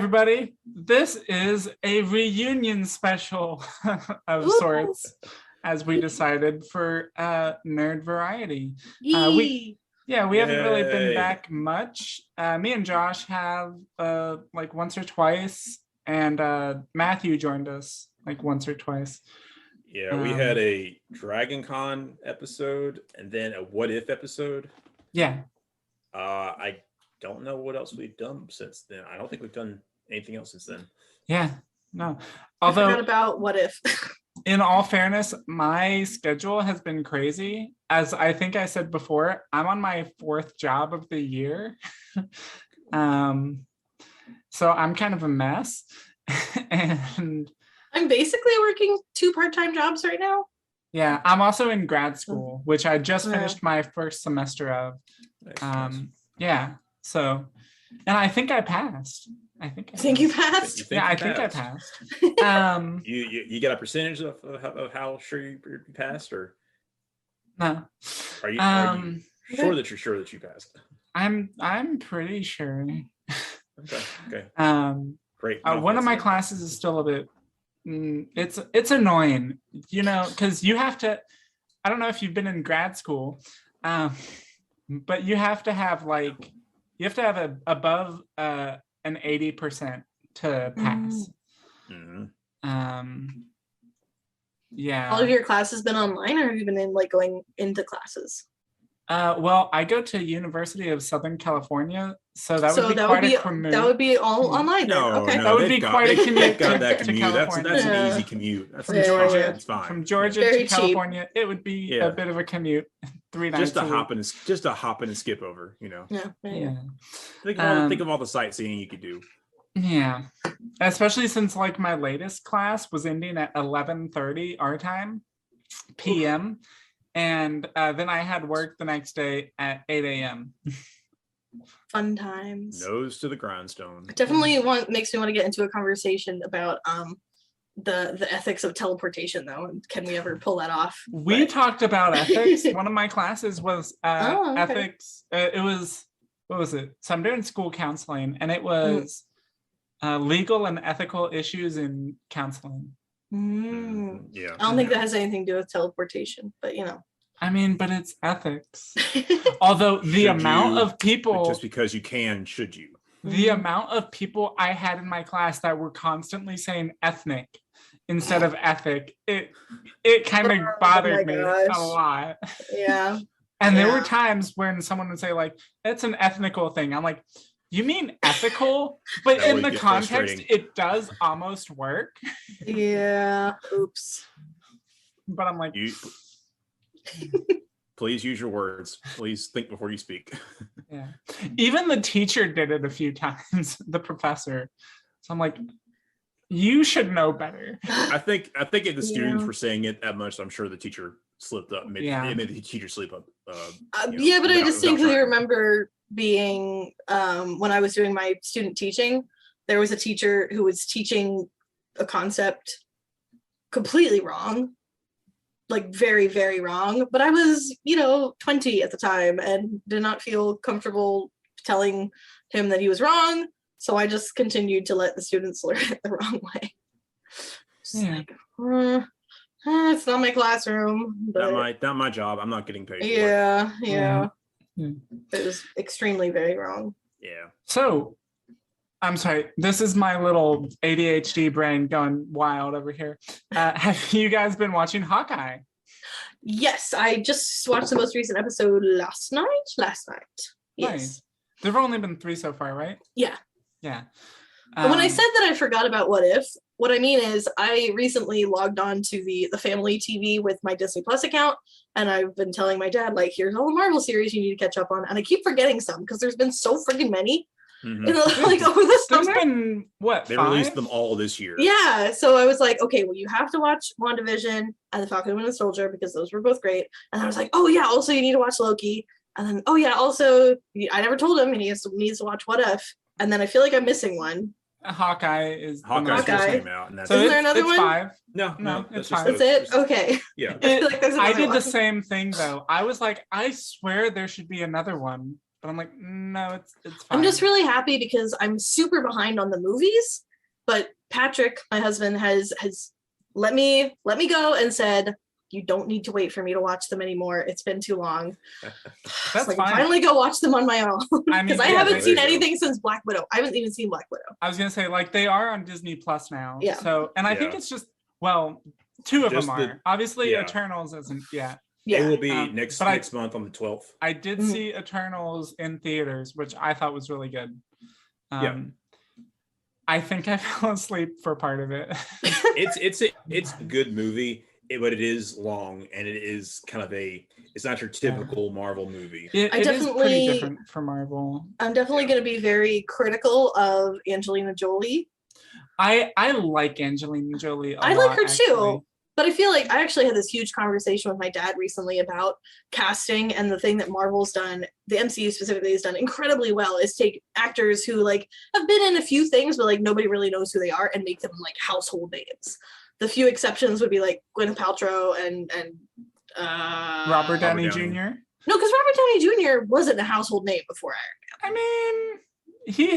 everybody. This is a reunion special of sorts, as we decided for Nerd Variety. We haven't really been back much. Me and Josh have like once or twice, and Matthew joined us like once or twice. Yeah, we had a Dragon Con episode and then a What If episode. Yeah. I don't know what else we've done since then. I don't think we've done anything else since then. Yeah, no. Although I forgot about What If. In all fairness, my schedule has been crazy. As I think I said before, I'm on my 4th job of the year. So I'm kind of a mess. And I'm basically working 2 part-time jobs right now. Yeah, I'm also in grad school, which I just finished my 1st semester of. Nice. Yeah, so, and I think I passed. I think you passed? I think I passed. You got a percentage of how sure you passed, or no? Are you sure that you're sure that you passed? I'm pretty sure. Okay. Great. One of my classes is still a bit. It's annoying, because you have to. I don't know if you've been in grad school, but you have to have above an 80% to pass. Mm-hmm. Yeah. All of your classes been online, or have you been going into classes? Well, I go to University of Southern California, so that would be quite a commute. That would be all online. No, okay. That would be quite a commute. That commute. That's an easy commute. That's from Georgia. It's fine. From Georgia to California, it would be a bit of a commute. 3 nights. Just a hop and skip over. Yeah. Think of all the sightseeing you could do. Yeah, especially since my latest class was ending at 11:30 our time, p.m. And then I had work the next day at 8 a.m. Fun times. Nose to the grindstone. Definitely makes me want to get into a conversation about the ethics of teleportation, though. Can we ever pull that off? We talked about ethics. One of my classes was ethics. It was, what was it? So I'm doing school counseling, and it was legal and ethical issues in counseling. Yeah. I don't think that has anything to do with teleportation, but I mean, but it's ethics. Although the amount of people, just because you can, should you? The amount of people I had in my class that were constantly saying ethnic instead of ethic, it kind of bothered me a lot. Yeah. And there were times when someone would say it's an ethnical thing. I'm like, you mean ethical? But in the context, it does almost work. Yeah. Oops. But I'm like, please use your words. Please think before you speak. Yeah. Even the teacher did it a few times, the professor. So I'm like, you should know better. I think if the students were saying it that much, I'm sure the teacher slipped up. Maybe the teacher slip up. But I distinctly remember being when I was doing my student teaching, there was a teacher who was teaching a concept completely wrong, very, very wrong. But I was 20 at the time and did not feel comfortable telling him that he was wrong, so I just continued to let the students learn it the wrong way. It's not my classroom, but not my job. I'm not getting paid for it. Yeah. It was extremely very wrong. Yeah. So, I'm sorry. This is my little ADHD brain going wild over here. Have you guys been watching Hawkeye? Yes, I just watched the most recent episode last night. Yes. Nice. There've only been 3 so far, right? Yeah. Yeah. When I said that I forgot about What If, what I mean is I recently logged on to the family TV with my Disney Plus account, and I've been telling my dad, here's all the Marvel series you need to catch up on, and I keep forgetting some because there's been so freaking many. Mm-hmm. Over the summer. There's been they 5? released them all this year. Yeah, so I was like, okay, well, you have to watch WandaVision and The Falcon and Winter Soldier because those were both great. And I was like, oh yeah, also you need to watch Loki. And then, oh yeah, also I never told him, and he needs to watch What If. And then I feel like I'm missing one. Hawkeye just came out, and that's Isn't there another one? 5. No, it's 5. That's it? Okay. Yeah. I feel like there's I another did one. the same thing though. I was like, I swear there should be another one, but I'm like, no, it's fine. I'm just really happy because I'm super behind on the movies, but Patrick, my husband, has let me go and said, you don't need to wait for me to watch them anymore. It's been too long. That's like, fine. Finally go watch them on my own. Because I haven't seen anything since Black Widow. I haven't even seen Black Widow. I was gonna say, like, they are on Disney Plus now. Yeah. So, and I think it's just, well, two of them are. Obviously, Eternals isn't yet. Yeah. It will be next month on the 12th. I did see Eternals in theaters, which I thought was really good. I think I fell asleep for part of it. It's a good movie, but it is long, and it is kind of it's not your typical Marvel movie. It is pretty different for Marvel. I'm definitely going to be very critical of Angelina Jolie. I like Angelina Jolie a lot. I like her actually. too. But I feel like I actually had this huge conversation with my dad recently about casting, and the thing that Marvel's done, the MCU specifically has done incredibly well, is take actors who like have been in a few things, but like nobody really knows who they are, and make them like household names. The few exceptions would be like Gwyneth Paltrow and Robert Downey Jr. No, because Robert Downey Jr. wasn't a household name before Iron Man. I mean, he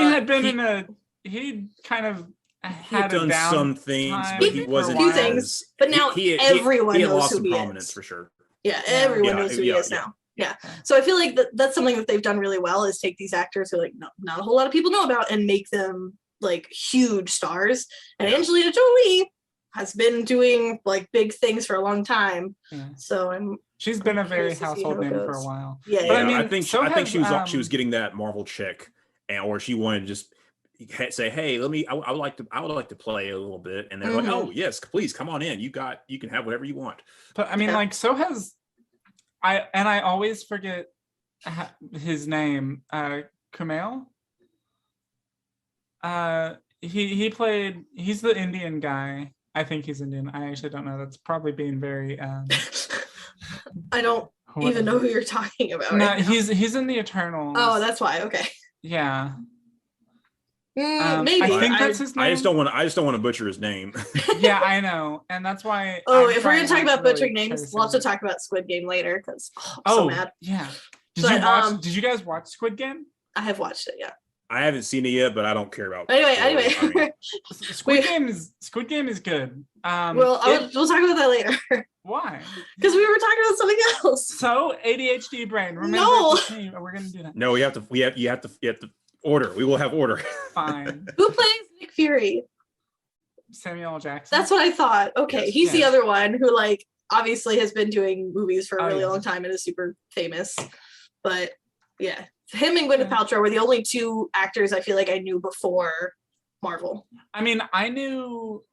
had been he kind of had done some things, but he wasn't few things. But now everyone knows who he is. For sure. Yeah, everyone knows who he is now. Yeah. So I feel like that's something that they've done really well, is take these actors who like not a whole lot of people know about and make them like huge stars. And Angelina Jolie has been doing like big things for a long time. Yeah. So she's been a very household name for a while. Yeah. But I mean, I think she was getting that Marvel chick, or she wanted to just say, hey, I would like to play a little bit, and they're like, oh yes, please come on in, you can have whatever you want. But I mean, like, so has I always forget his name, Kumail. He's the Indian guy. I think he's Indian. I actually don't know. That's probably being very I don't even know who you're talking about. No, he's in the Eternals. Oh, that's why. Okay. Yeah. Maybe I think that's his name. I just don't want to butcher his name. Yeah, I know, and that's why. If we're gonna talk about butchering names, we'll also talk about Squid Game later, because I'm so mad. Yeah. Did you guys watch Squid Game? I have watched it. Yeah. I haven't seen it yet, but I don't care about. Anyway, Squid Game is good. We'll talk about that later. Why? Because we were talking about something else. So ADHD brain. Remember, we're gonna do that. No, you have to order. We will have order. Fine. Who plays Nick Fury? Samuel L. Jackson. That's what I thought. Okay, he's the other one who like obviously has been doing movies for a really long time and is super famous. But yeah, him and Gwyneth Paltrow were the only two actors I feel like I knew before Marvel. I mean, I knew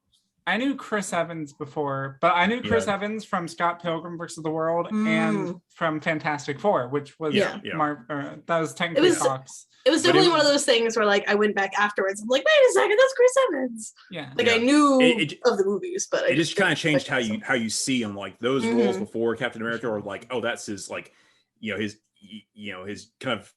Chris Evans before, but I knew Chris Evans from Scott Pilgrim vs. the World and from Fantastic Four, which was that was technically Fox. It was definitely one of those things where like I went back afterwards. I'm like, wait a second, that's Chris Evans. Yeah. Like I knew of the movies, but it just kind of changed how you see him. Like those roles before Captain America, or like, oh, that's his like, his kind of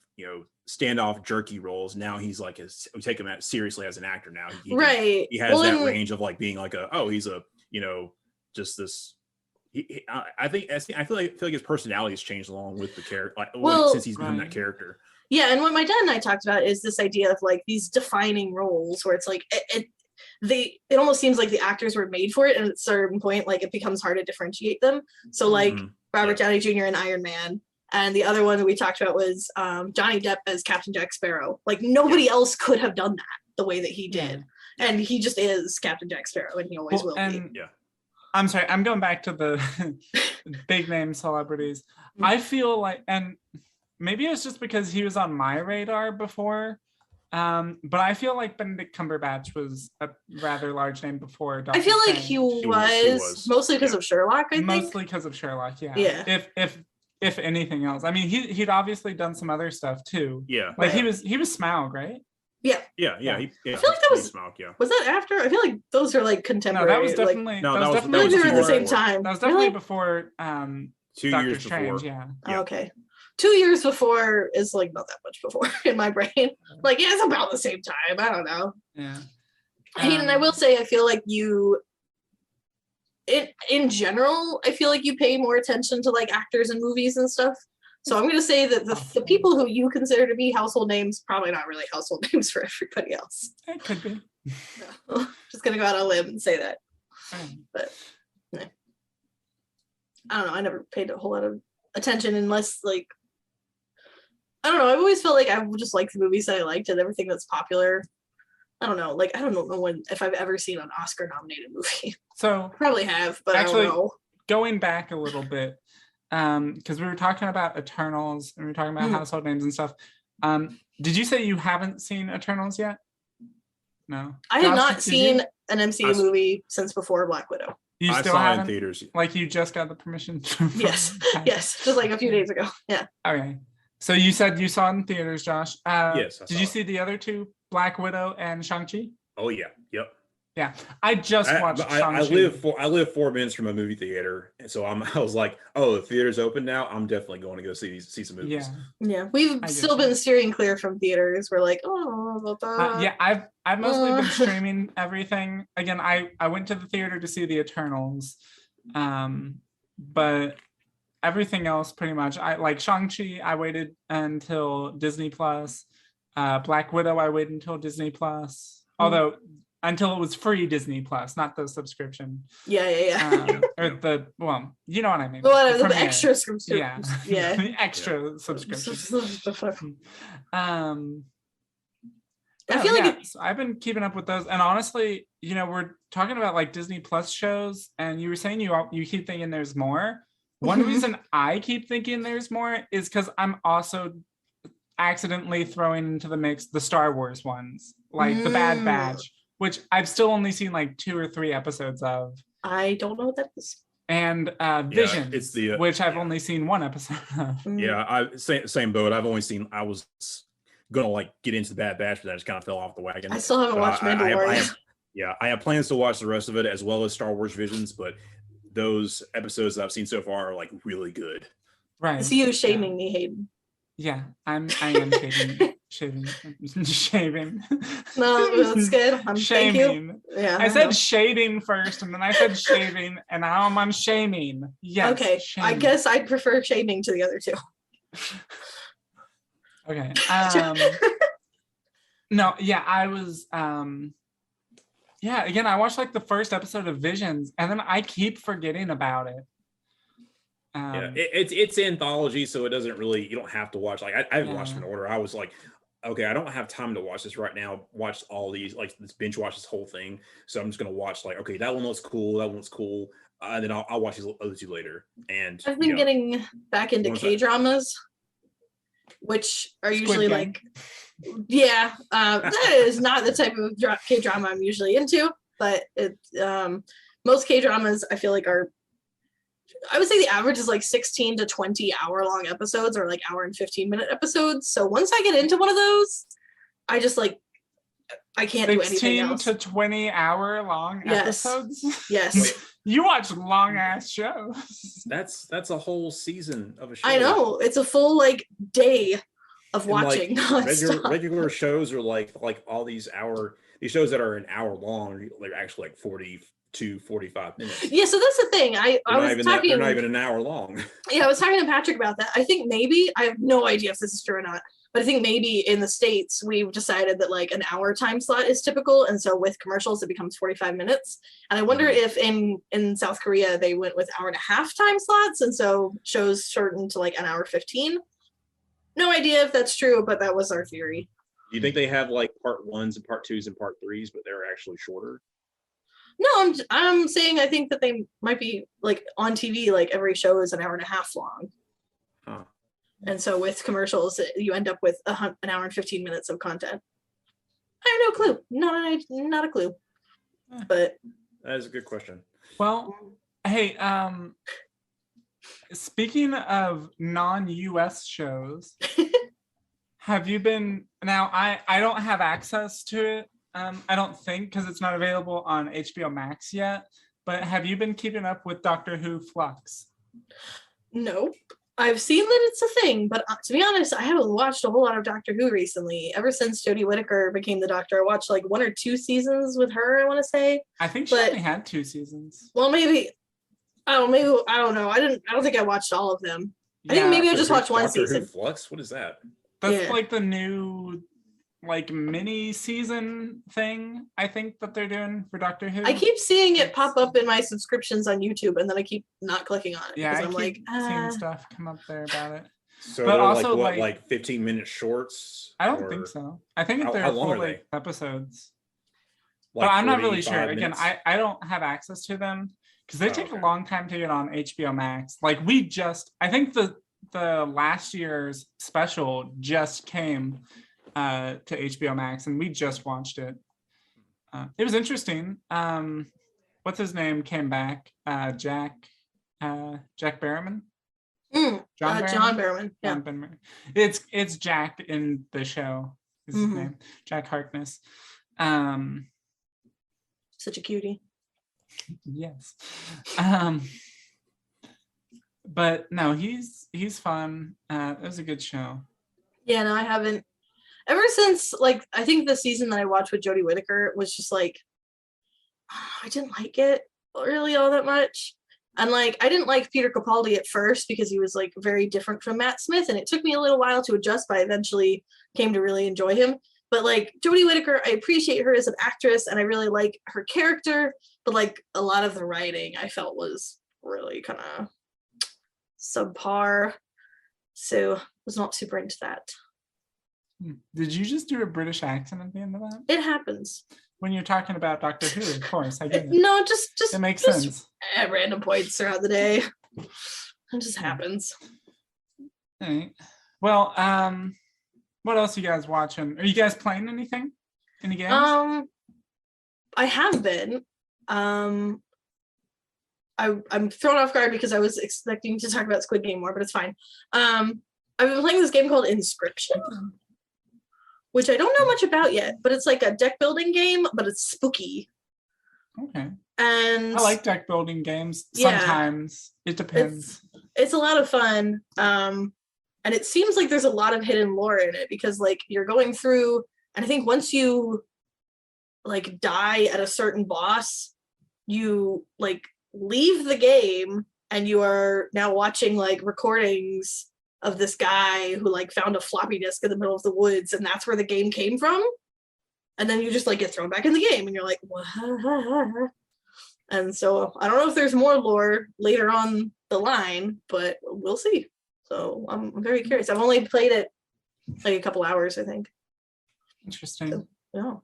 standoff jerky roles. Now he's like we take him seriously as an actor now. He has that range of like being like he's a just this. I feel like his personality has changed along with the character, since he's become that character. Yeah, and what my dad and I talked about is this idea of like these defining roles where it's like it almost seems like the actors were made for it, and at a certain point like it becomes hard to differentiate them. So like Robert Downey Jr. and Iron Man, and the other one that we talked about was Johnny Depp as Captain Jack Sparrow. Like nobody else could have done that the way that he did, and he just is Captain Jack Sparrow, and he always will be. Yeah. I'm sorry, I'm going back to the big name celebrities. I feel like, and maybe it's just because he was on my radar before, but I feel like Benedict Cumberbatch was a rather large name before Dr. I feel like Strange. he was mostly because of Sherlock, I think. Mostly because of Sherlock, yeah. Yeah. If anything else. I mean, he'd obviously done some other stuff too. Yeah. Like he was Smaug, right? Yeah. Yeah. I feel like that was Smaug, was that after? I feel like those are like contemporary. No, that was definitely that was at the same time. That was definitely before 2 Doctor years Strange, before. Yeah. Okay. 2 years before is like not that much before in my brain. Like it's about the same time. I don't know. Yeah. And I will say I feel like in general, I feel like you pay more attention to like actors and movies and stuff. So I'm going to say that the people who you consider to be household names, probably not really household names for everybody else. It could be. No. Just going to go out on a limb and say that. But no. I don't know. I never paid a whole lot of attention unless, like, I don't know. I've always felt like I just like the movies that I liked and everything that's popular. I don't know. Like, I don't know if I've ever seen an Oscar-nominated movie. So probably have, but actually, I don't know. Going back a little bit, because we were talking about Eternals and we were talking about household names and stuff. Did you say you haven't seen Eternals yet? No. I have not seen an MCU movie since before Black Widow. You still saw haven't? In theaters. Like you just got the permission? Yes, yes, just like a few days ago. Yeah. Okay. So you said you saw it in theaters, Josh. Yes. Did you see the other two, Black Widow and Shang-Chi? Oh yeah. Yep. Yeah, I just watched Shang-Chi. I live 4 minutes from a movie theater, and so I was like, oh, the theater's open now. I'm definitely going to go see some movies. Yeah. We've still been steering clear from theaters. We're like, oh, yeah. I've mostly been streaming everything. Again, I went to the theater to see the Eternals, but everything else pretty much. I like Shang-Chi. I waited until Disney Plus. Black Widow. I waited until Disney Plus. Although. Until it was free Disney Plus, not the subscription. Yeah. Or you know what I mean. Well, the extra subscription. Yeah. The extra subscription. I feel like so I've been keeping up with those, and honestly, we're talking about like Disney Plus shows, and you were saying you keep thinking there's more. One reason I keep thinking there's more is because I'm also accidentally throwing into the mix the Star Wars ones, like the Bad Batch, which I've still only seen like 2 or 3 episodes of. I don't know what that is. And Vision, it's the which I've only seen 1 episode of. Yeah, same boat. I was gonna like get into the Bad Batch, but I just kind of fell off the wagon. I still haven't watched Mandalorian. I have plans to watch the rest of it as well as Star Wars Visions, but those episodes that I've seen so far are like really good. Right. It's you shaming me, Hayden. Yeah, I am shaving. No, that's good. Thank you. Yeah, I said shading first, and then I said shaving, and now I'm shaming. Yes. Okay, shaming. I guess I'd prefer shaming to the other two. Okay. No, yeah, I was. Yeah, again, I watched like the first episode of Visions, and then I keep forgetting about it. It's anthology, so it doesn't really. You don't have to watch. Like I haven't watched in order. I was like, okay, I don't have time to watch this right now. Watch all these, like this binge watch this whole thing. So I'm just gonna watch like, okay, that one looks cool. That one's cool. And then I'll watch these other 2 later. And I've been getting back into K-dramas, which are usually like, that is not the type of K-drama I'm usually into. But most K-dramas I feel like are. I would say the average is like 16 to 20 hour-long episodes, or like hour and 15-minute episodes. So once I get into one of those, I just like I can't do anything else. 16 to 20 hour-long episodes. Yes. You watch long-ass shows. That's a whole season of a show. I know, it's a full like day of watching. Like, regular shows are like all these shows that are an hour long. They're actually like 40 to 45 minutes. Yeah, so that's the thing. They're not even an hour long. Yeah, I was talking to Patrick about that. I think maybe, I have no idea if this is true or not, but I think maybe in the States we've decided that like an hour time slot is typical, and so with commercials it becomes 45 minutes. And I wonder if in South Korea they went with hour and a half time slots, and so shows shortened to like an hour 15. No idea if that's true, but that was our theory. Do you think they have like part 1s and part 2s and part 3s, but they're actually shorter? No, I'm saying I think that they might be like on TV, like every show is an hour and a half long. Huh. And so with commercials, you end up with an hour and 15 minutes of content. I have no clue. Not a clue. But that is a good question. Well, hey, speaking of non-US shows, have you been, now I don't have access to it. I don't think, because it's not available on HBO Max yet, but have you been keeping up with Doctor Who Flux? Nope. I've seen that it's a thing, but to be honest, I haven't watched a whole lot of Doctor Who recently. Ever since Jodie Whittaker became the Doctor, I watched like 1 or 2 seasons with her, I want to say. I think she only had 2 seasons. Well, maybe, I don't know. I don't think I watched all of them. I think maybe I just watched one Doctor season. Who Flux? What is that? That's like the new like mini season thing I think that they're doing for Doctor Who. I keep seeing it pop up in my subscriptions on YouTube, and then I keep not clicking on it because I'm like, seeing stuff come up there about it. So but also like 15-minute shorts? I don't think so. I think they're full length episodes. Like but I'm not really sure. Minutes? Again, I don't have access to them because they take a long time to get on HBO Max. Like I think the last year's special just came to HBO Max, and we just watched it. It was interesting. What's his name came back? Jack Barrowman. John Barrowman. Yeah. John Barrowman. It's Jack in the show. Is his name Jack Harkness? Such a cutie. Yes. But no, he's fun. It was a good show. Yeah, no, I haven't. Ever since, like, I think the season that I watched with Jodie Whittaker was just like, I didn't like it really all that much. And like, I didn't like Peter Capaldi at first because he was like very different from Matt Smith, and it took me a little while to adjust, but I eventually came to really enjoy him. But like Jodie Whittaker, I appreciate her as an actress, and I really like her character, but like a lot of the writing I felt was really kind of subpar. So I was not super into that. Did you just do a British accent at the end of that? It happens. When you're talking about Doctor Who, of course. I get it. No, just it makes sense. At random points throughout the day. It just happens. All right. Well, what else are you guys watching? Are you guys playing anything? Any games? I have been. I'm thrown off guard because I was expecting to talk about Squid Game more, but it's fine. I've been playing this game called Inscription, which I don't know much about yet, but it's like a deck building game, but it's spooky. Okay. And I like deck building games. Sometimes it depends. It's a lot of fun. And it seems like there's a lot of hidden lore in it because like you're going through, and I think once you like die at a certain boss, you like leave the game and you are now watching like recordings of this guy who like found a floppy disk in the middle of the woods, and that's where the game came from. And then you just like get thrown back in the game and you're like, what? And so I don't know if there's more lore later on the line, but we'll see. So I'm very curious. I've only played it like a couple hours, I think. Interesting. So, yeah.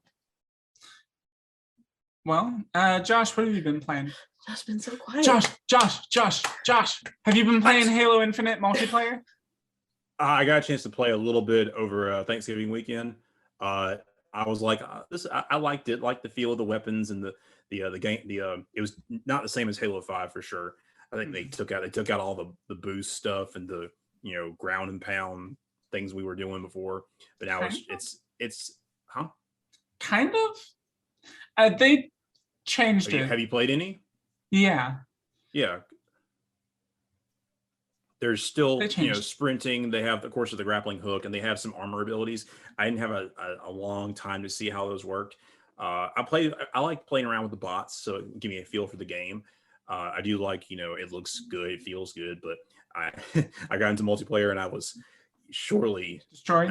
Well, Josh, what have you been playing? Josh's been so quiet. Josh, have you been playing Halo Infinite multiplayer? I got a chance to play a little bit over Thanksgiving weekend. I was like, I liked it, like the feel of the weapons and the game. It was not the same as Halo 5 for sure. I think they took out all the boost stuff and the ground and pound things we were doing before. But now it's kind of. They changed it. Have you played any? Yeah. There's still sprinting. They have, of course, the grappling hook, and they have some armor abilities. I didn't have a long time to see how those worked. I like playing around with the bots, so it give me a feel for the game. I do like, it looks good, it feels good, but I got into multiplayer and I was surely destroyed.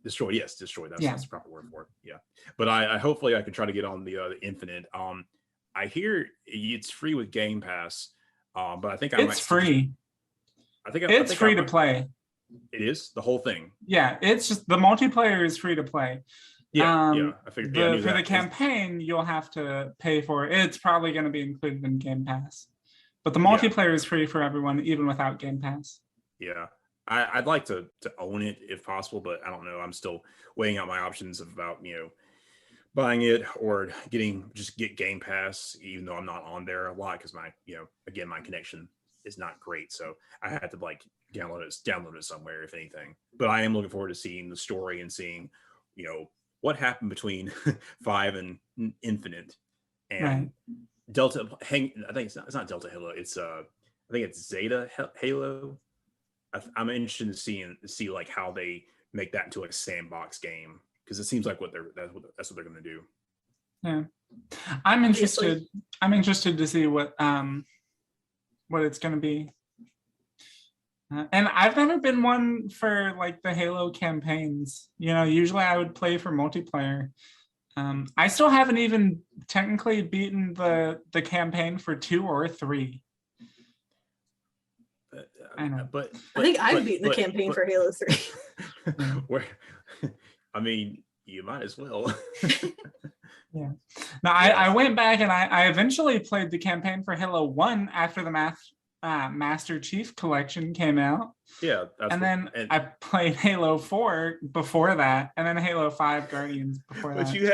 Destroyed. Yes, destroyed. That's the proper word for it. Yeah, but I hopefully I can try to get on the Infinite. I hear it's free with Game Pass, but I think it's free. It's free to play. It is the whole thing. Yeah, it's just the multiplayer is free to play. I figured. For the campaign, you'll have to pay for it. It's probably going to be included in Game Pass, but the multiplayer is free for everyone, even without Game Pass. Yeah, I'd like to own it if possible, but I don't know. I'm still weighing out my options about buying it or get Game Pass, even though I'm not on there a lot because my my connection is not great, so I had to like download it somewhere if anything. But I am looking forward to seeing the story and seeing what happened between 5 and Infinite and Delta. I think it's not Delta Halo. It's I think it's Zeta Halo. I'm interested to see like how they make that into a sandbox game because it seems like that's what they're going to do. Yeah, I'm interested. I'm interested to see what it's going to be. And I've never been one for like the Halo campaigns. Usually I would play for multiplayer. I still haven't even technically beaten the campaign for 2 or 3. I know, but I think I've beaten the campaign for Halo 3. Where, I mean, you might as well. Yeah. Now I went back and I eventually played the campaign for Halo 1 after the Master Chief Collection came out. Yeah, and I played Halo 4 before that, and then Halo 5 Guardians before that. But you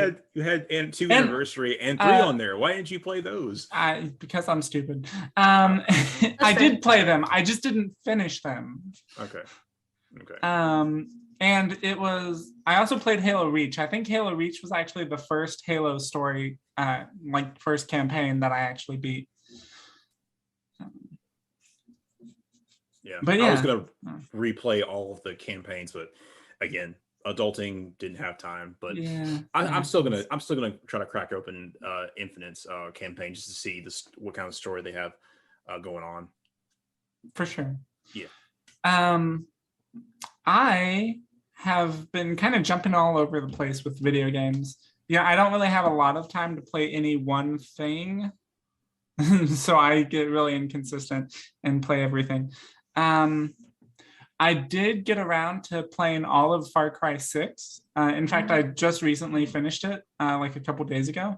had 2 Anniversary and 3 on there. Why didn't you play those? Because I'm stupid. I did play them. I just didn't finish them. Okay. And I also played Halo Reach. I think Halo Reach was actually the first Halo story, first campaign that I actually beat. Yeah, but I was gonna replay all of the campaigns, but again, adulting didn't have time. But I'm still gonna try to crack open Infinite's campaign just to see what kind of story they have going on. For sure. Yeah. I have been kind of jumping all over the place with video games. I don't really have a lot of time to play any one thing, so I get really inconsistent and play everything. I did get around to playing all of Far Cry 6. In fact, I just recently finished it like a couple days ago.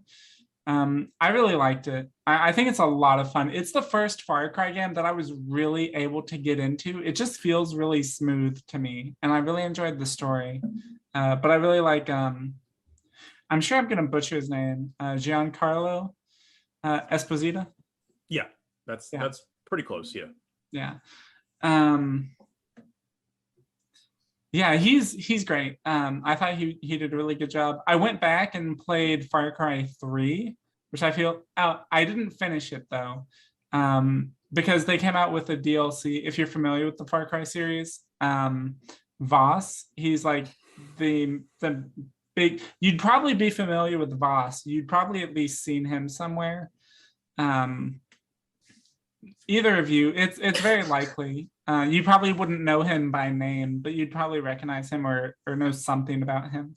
I really liked it. I think it's a lot of fun. It's the first Far Cry game that I was really able to get into. It just feels really smooth to me, and I really enjoyed the story. But I really like, I'm sure I'm going to butcher his name, Giancarlo Esposito. Yeah, that's pretty close. Yeah. Yeah, he's great. I thought he did a really good job. I went back and played Far Cry 3, which I didn't finish it though, because they came out with a DLC. If you're familiar with the Far Cry series, Voss, he's like the big. You'd probably be familiar with Voss. You'd probably at least seen him somewhere. Either of you, it's very likely. You probably wouldn't know him by name, but you'd probably recognize him or know something about him.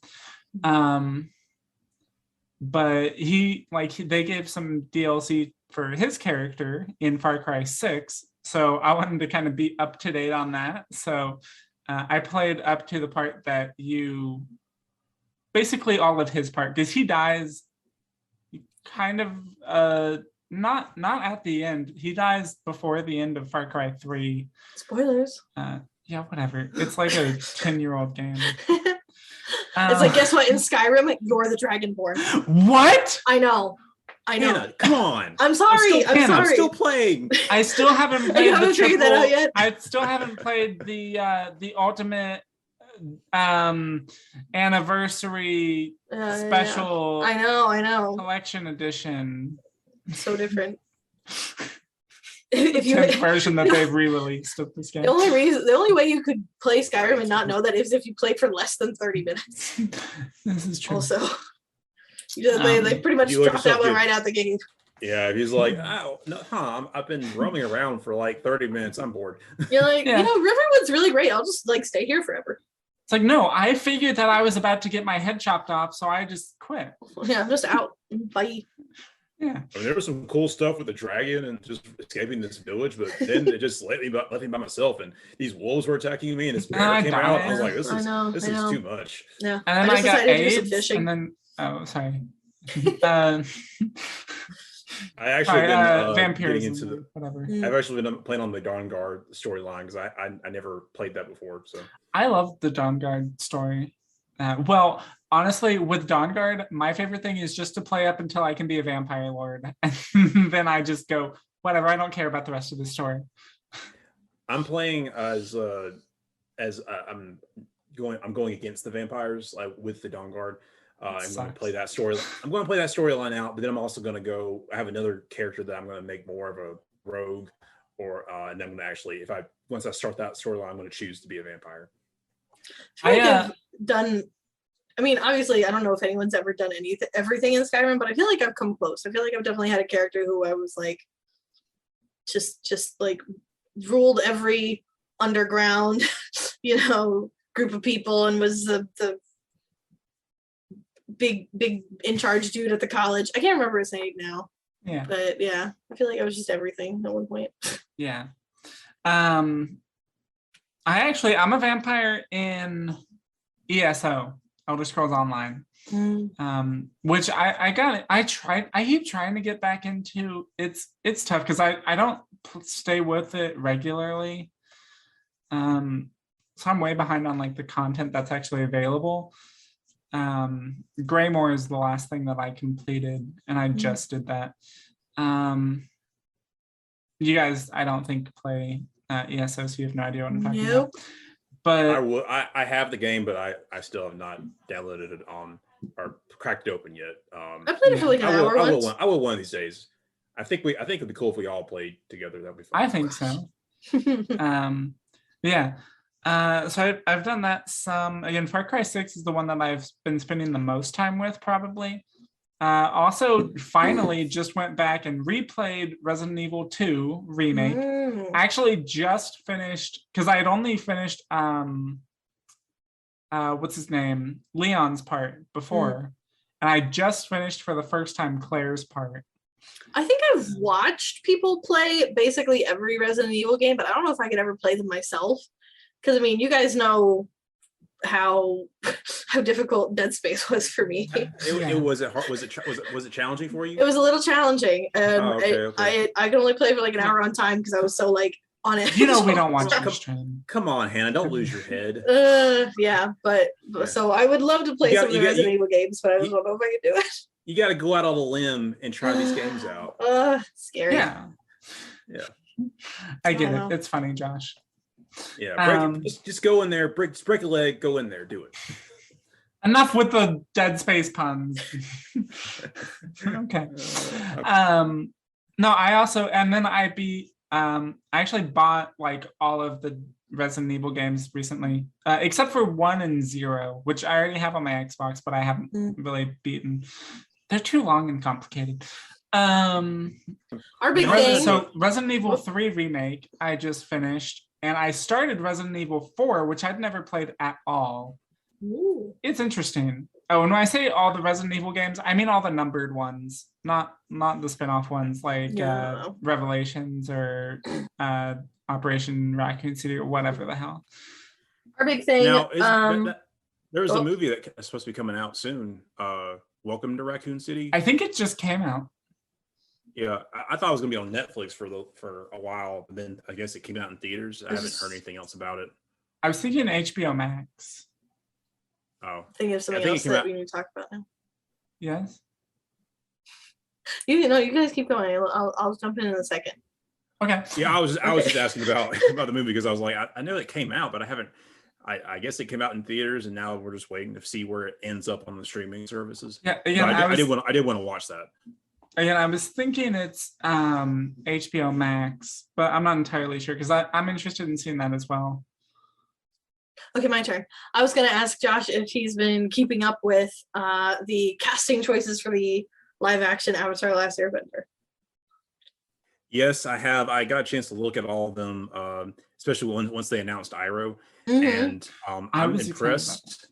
But they gave some DLC for his character in Far Cry 6, so I wanted to kind of be up to date on that. So I played up to the part that basically all of his part, because he dies kind of not at the end. He dies before the end of Far Cry 3. Spoilers. Yeah, whatever. It's like a 10-year-old game. It's like, guess what? In Skyrim, you're the Dragonborn. What? I know. Anna, come on. I'm sorry. I'm still playing. I still haven't played figured that out yet. I still haven't played the ultimate anniversary special. I know. Collection edition. So different. If you version that they've re-released of this game. The only way you could play Skyrim and not know that is if you played for less than 30 minutes. This is true. Also, they pretty much dropped that one right out the gate. Yeah, he's like, oh no, I've been roaming around for like 30 minutes. I'm bored. You're like, Riverwood's really great. I'll just stay here forever. It's like, no, I figured that I was about to get my head chopped off, so I just quit. Yeah, I'm just out. Bye. Yeah, I mean, there was some cool stuff with the dragon and just escaping this village, but then it just left me by myself, and these wolves were attacking me, and this bear came out. I was like, this is too much. Yeah, and then I got AIDS, and then sorry. I actually been vampirism, getting into whatever. I've actually been playing on the Dawn Guard storyline because I never played that before. So I love the Dawn Guard story. Well, honestly, with Dawn Guard, my favorite thing is just to play up until I can be a vampire lord, and then I just go whatever. I don't care about the rest of the story. I'm playing as I'm going against the vampires with the Dawn Guard. I'm going to play that story. I'm going to play that storyline out, but then I'm also going to go. I have another character that I'm going to make more of a rogue, and then I'm going to actually, once I start that storyline, I'm going to choose to be a vampire. I've done. I mean, obviously, I don't know if anyone's ever done everything in Skyrim, but I feel like I've come close. I feel like I've definitely had a character who I was like, just like ruled every underground, group of people, and was the big in charge dude at the college. I can't remember his name now. Yeah. But yeah, I feel like I was just everything at one point. Yeah. I'm a vampire in ESO, Elder Scrolls Online. Which I keep trying to get back into. It's tough because I don't stay with it regularly. So I'm way behind on like the content that's actually available. Greymore is the last thing that I completed, and I just did that. You guys, I don't think play ESO, so you have no idea what I'm talking about. But I have the game, but I still have not downloaded it on or cracked it open yet. I played it for like an hour once. I will one of these days. I think it'd be cool if we all played together. That'd be fun. I think so. Yeah. So I've done that some. Again, Far Cry 6 is the one that I've been spending the most time with, probably. Also, finally, just went back and replayed Resident Evil 2 Remake. I actually just finished, because I had only finished, what's his name? Leon's part before. And I just finished for the first time Claire's part. I think I've watched people play basically every Resident Evil game, but I don't know if I could ever play them myself. Because, I mean, you guys know how difficult Dead Space was for me. Was it challenging for you? It was a little challenging. Okay. I could only play for like an hour on time because I was so like on it. We don't watch your stream. Come on, Hannah, don't lose your head. So I would love to play some of the Resident Evil games, but I don't know if I can do it. You got to go out on a limb and try these games out. Scary. Yeah. I get it. It's funny, Josh. Yeah, just go in there, break a leg, go in there, do it. Enough with the Dead Space puns. Okay. No, I also, and then I actually bought like all of the Resident Evil games recently, except for 1 and 0, which I already have on my Xbox, but I haven't really beaten. They're too long and complicated. Our big thing. So Resident Evil 3 Remake, I just finished. And I started Resident Evil 4, which I'd never played at all. Ooh. It's interesting. Oh, and when I say all the Resident Evil games, I mean all the numbered ones, not the spin-off ones like Revelations or Operation Raccoon City or whatever the hell. Our big thing. Now, there's a movie that's supposed to be coming out soon. Welcome to Raccoon City. I think it just came out. Yeah, I thought it was gonna be on Netflix for a while, but then I guess it came out in theaters. I haven't heard anything else about it. I was thinking HBO Max. Oh, I think of something else that we need to talk about now. Yes. You guys keep going. I'll jump in a second. Okay. Yeah, I was just asking about the movie because I was like, I know it came out, but I haven't. I guess it came out in theaters, and now we're just waiting to see where it ends up on the streaming services. Yeah, I did want to watch that. Again, I was thinking it's HBO Max, but I'm not entirely sure because I'm interested in seeing that as well. Okay, my turn. I was going to ask Josh if he's been keeping up with the casting choices for the live-action Avatar: Last Airbender. Yes, I have. I got a chance to look at all of them, especially once they announced Iroh, and I'm impressed.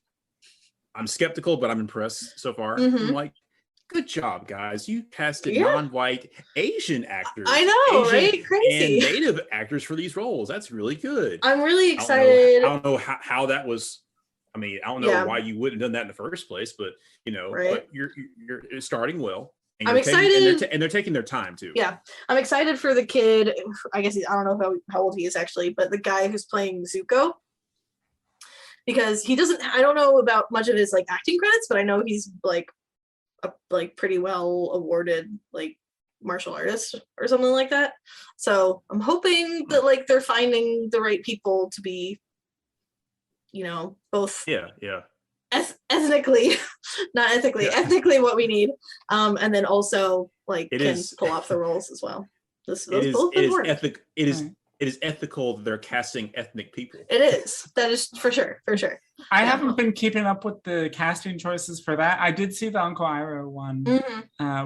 I'm skeptical, but I'm impressed so far. I'm like, good job, guys. You casted non-white Asian actors. I know, right? Crazy. And native actors for these roles. That's really good. I'm really excited. I don't know how that was. I mean, I don't know why you wouldn't have done that in the first place, but but you're starting well. And I'm excited. And they're taking their time too. Yeah. I'm excited for the kid. I guess I don't know how old he is actually, but the guy who's playing Zuko. Because I don't know about much of his like acting credits, but I know he's like pretty well awarded like martial artist or something like that. So I'm hoping that like they're finding the right people to be, both ethnically, not ethically, ethnically what we need. And then also like pull off the roles as well. It is ethical that they're casting ethnic people. It is. That is for sure. I haven't been keeping up with the casting choices for that. I did see the Uncle Iroh one,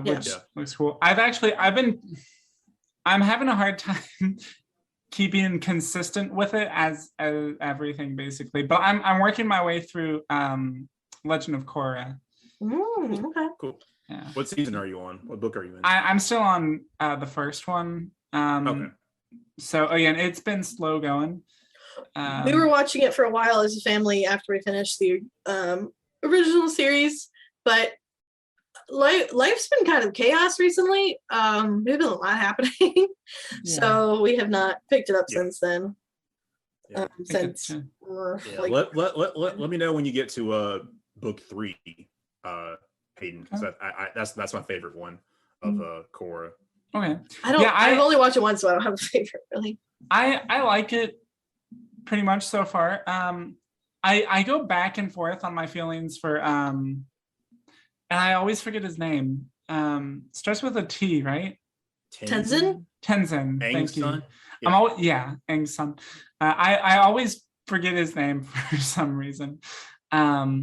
which looks cool. I'm having a hard time keeping consistent with it as everything basically. But I'm working my way through Legend of Korra. Okay. Cool. Yeah. What season are you on? What book are you in? I'm still on the first one. Okay. So again, it's been slow going. We were watching it for a while as a family after we finished the original series, but life's been kind of chaos recently. There's been a lot happening, so we have not picked it up since then. Yeah. Like, let me know when you get to book 3, Hayden, because that's my favorite one of Korra. Okay. I've only watched it once, so I don't have a favorite really. I like it pretty much so far. I go back and forth on my feelings for and I always forget his name. Starts with a T, right? Tenzin. Thank you. Yeah. Aang's son. I always forget his name for some reason. Yeah,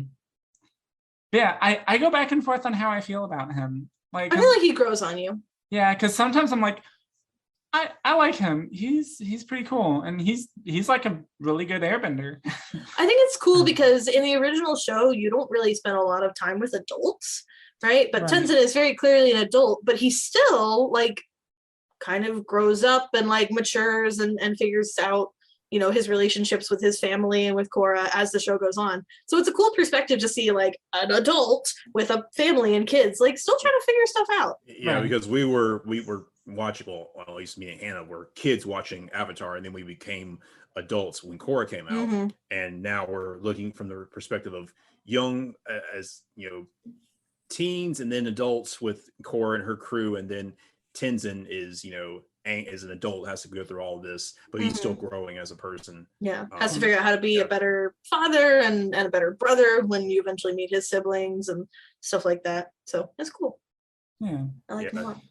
I go back and forth on how I feel about him. Like, I feel like he grows on you. Yeah, because sometimes I'm like, I like him. He's pretty cool, and he's like a really good airbender. I think it's cool because in the original show, you don't really spend a lot of time with adults, right? But Tenzin is very clearly an adult, but he still like kind of grows up and like matures and figures out, you know, his relationships with his family and with Korra as the show goes on. So it's a cool perspective to see like an adult with a family and kids like still trying to figure stuff out. Yeah, because we were watching, well, at least me and Hannah were kids watching Avatar, and then we became adults when Korra came out, and now we're looking from the perspective of young as you know, teens, and then adults with Korra and her crew, and then Tenzin is, you know, as an adult has to go through all of this, but he's still growing as a person. Yeah, has to figure out how to be a better father and a better brother when you eventually meet his siblings and stuff like that. So that's cool. Yeah, I like him a lot.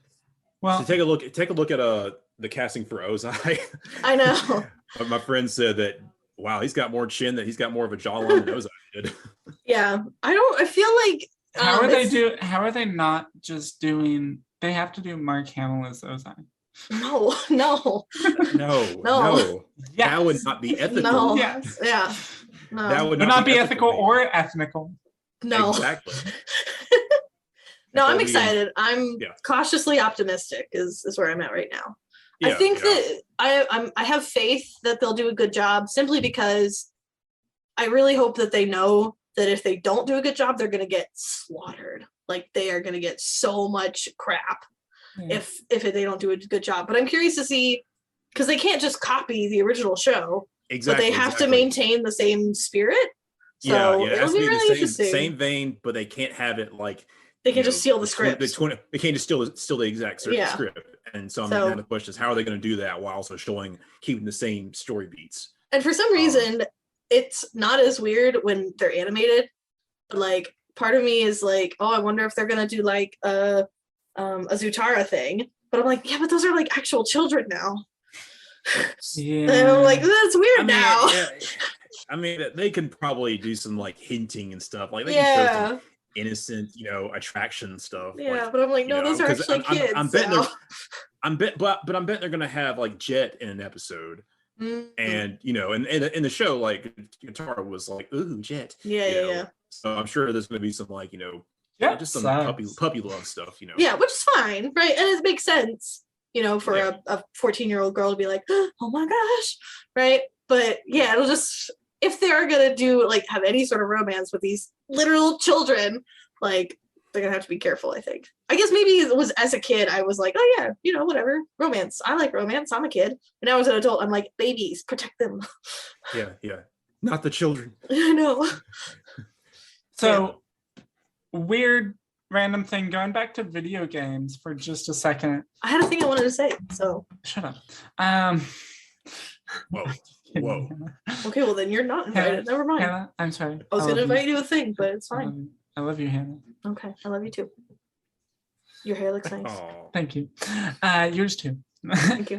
Well, so take a look at the casting for Ozai. I know. My friend said that, wow, he's got more chin, that he's got more of a jawline than Ozai did. Yeah, I feel like how are they not just doing? They have to do Mark Hamill as Ozai. No. Yes. That would not be ethical. No. Yes. Yeah. No. That would not be ethical or ethnical. No. Exactly. No, I'm excited. I'm cautiously optimistic is where I'm at right now. Yeah, I think that I have faith that they'll do a good job simply because I really hope that they know that if they don't do a good job, they're going to get slaughtered. Like they are going to get so much crap if they don't do a good job. But I'm curious to see, because they can't just copy the original show, but they have to maintain the same spirit. So it has to be really the same vein, but they can't have it like they can just steal the script. They can't just steal the exact script. And so the question is, how are they going to do that while also keeping the same story beats? And for some reason, it's not as weird when they're animated. But like, part of me is like, oh, I wonder if they're going to do like a Zutara thing. But I'm like, yeah, but those are like actual children now. Yeah. And I'm like, that's weird now. Yeah. I mean, they can probably do some like hinting and stuff. Like they can show some innocent, attraction stuff. Yeah, but I'm like, no, those are actually kids. I'm betting they're gonna have like Jet in an episode. Mm-hmm. And in the show, like Katara was like, ooh, Jet. Yeah. So I'm sure there's gonna be some like, just some puppy love stuff, Yeah, which is fine, right? And it makes sense, for a 14-year-old girl to be like, oh my gosh, right? But yeah, it'll just, if they're gonna do like have any sort of romance with these literal children, like they're gonna have to be careful. I think. I guess maybe it was as a kid I was like, oh yeah, whatever, romance. I like romance. I'm a kid. And now as an adult, I'm like, babies, protect them. Yeah, not the children. I know. So weird random thing. Going back to video games for just a second. I had a thing I wanted to say. So shut up. Whoa. Okay, well then you're not invited. Hannah, never mind. Hannah, I'm sorry. I was gonna invite you to a thing, but it's fine. I love you, Hannah. Okay, I love you too. Your hair looks nice. Thank you. Yours too. Thank you.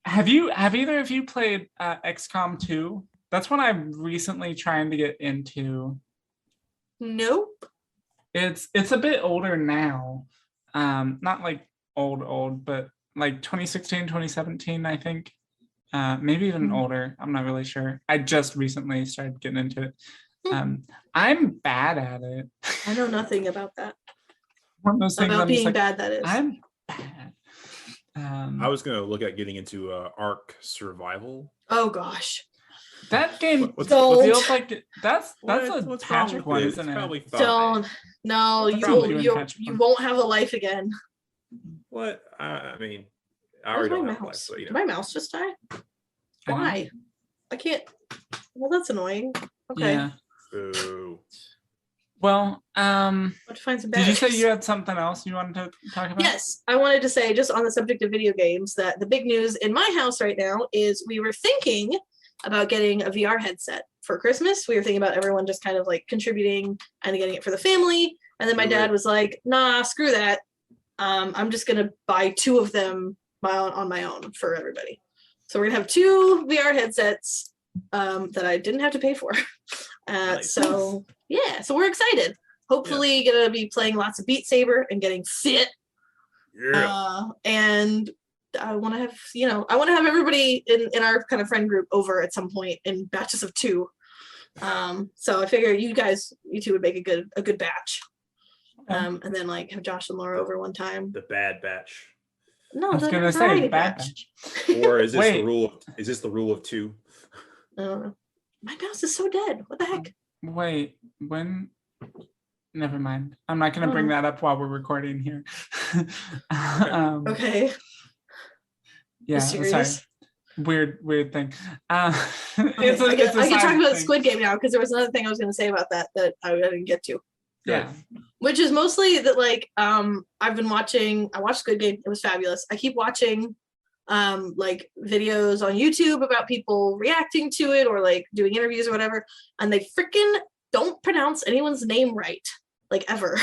Have either of you played XCOM 2? That's what I'm recently trying to get into. Nope. It's a bit older now. Not like old, but like 2016, 2017, I think. Maybe even older. I'm not really sure. I just recently started getting into it. I'm bad at it. I know nothing about that. One of those things About I'm being like, bad, that is. I'm bad. I was gonna look at getting into Ark Survival. Oh gosh. That game Don't. feels like that's a What's Patrick one, it's isn't it? probably fine. Don't. No, you won't have a life again. What? I mean, I Where's already my don't have mouse? life, so, you Did know. my mouse just die? I know. Why? I can't. Well, that's annoying. Okay. Yeah. Boo. Well, Have to find some did you say batteries. you had something else you wanted to talk about? Yes, I wanted to say, just on the subject of video games, that the big news in my house right now is we were thinking about getting a VR headset for Christmas. We were thinking about everyone just kind of like contributing and getting it for the family. And then my dad was like, nah, screw that. I'm just going to buy 2 of them on my own for everybody. So we're going to have 2 VR headsets that I didn't have to pay for. Nice. So yeah, so we're excited. Hopefully gonna be playing lots of Beat Saber and getting fit. Yeah. And I want to have everybody in our kind of friend group over at some point in batches of 2. So I figure you two would make a good batch. And then like have Josh and Laura over one time. The Bad Batch. No, I was the gonna say variety Bad batch. Or is this Wait. the rule? Is this the rule of 2? I don't know. My mouse is so dead. What the heck? Wait, when? Never mind. I'm not going to bring that up while we're recording here. Okay. Yeah, sorry. Weird thing. It's I can talk about thing. Squid Game now, because there was another thing I was going to say about that I didn't get to. Yeah. Which is mostly that, like, I watched Squid Game. It was fabulous. I keep watching like videos on YouTube about people reacting to it or like doing interviews or whatever, and they freaking don't pronounce anyone's name right, like, ever.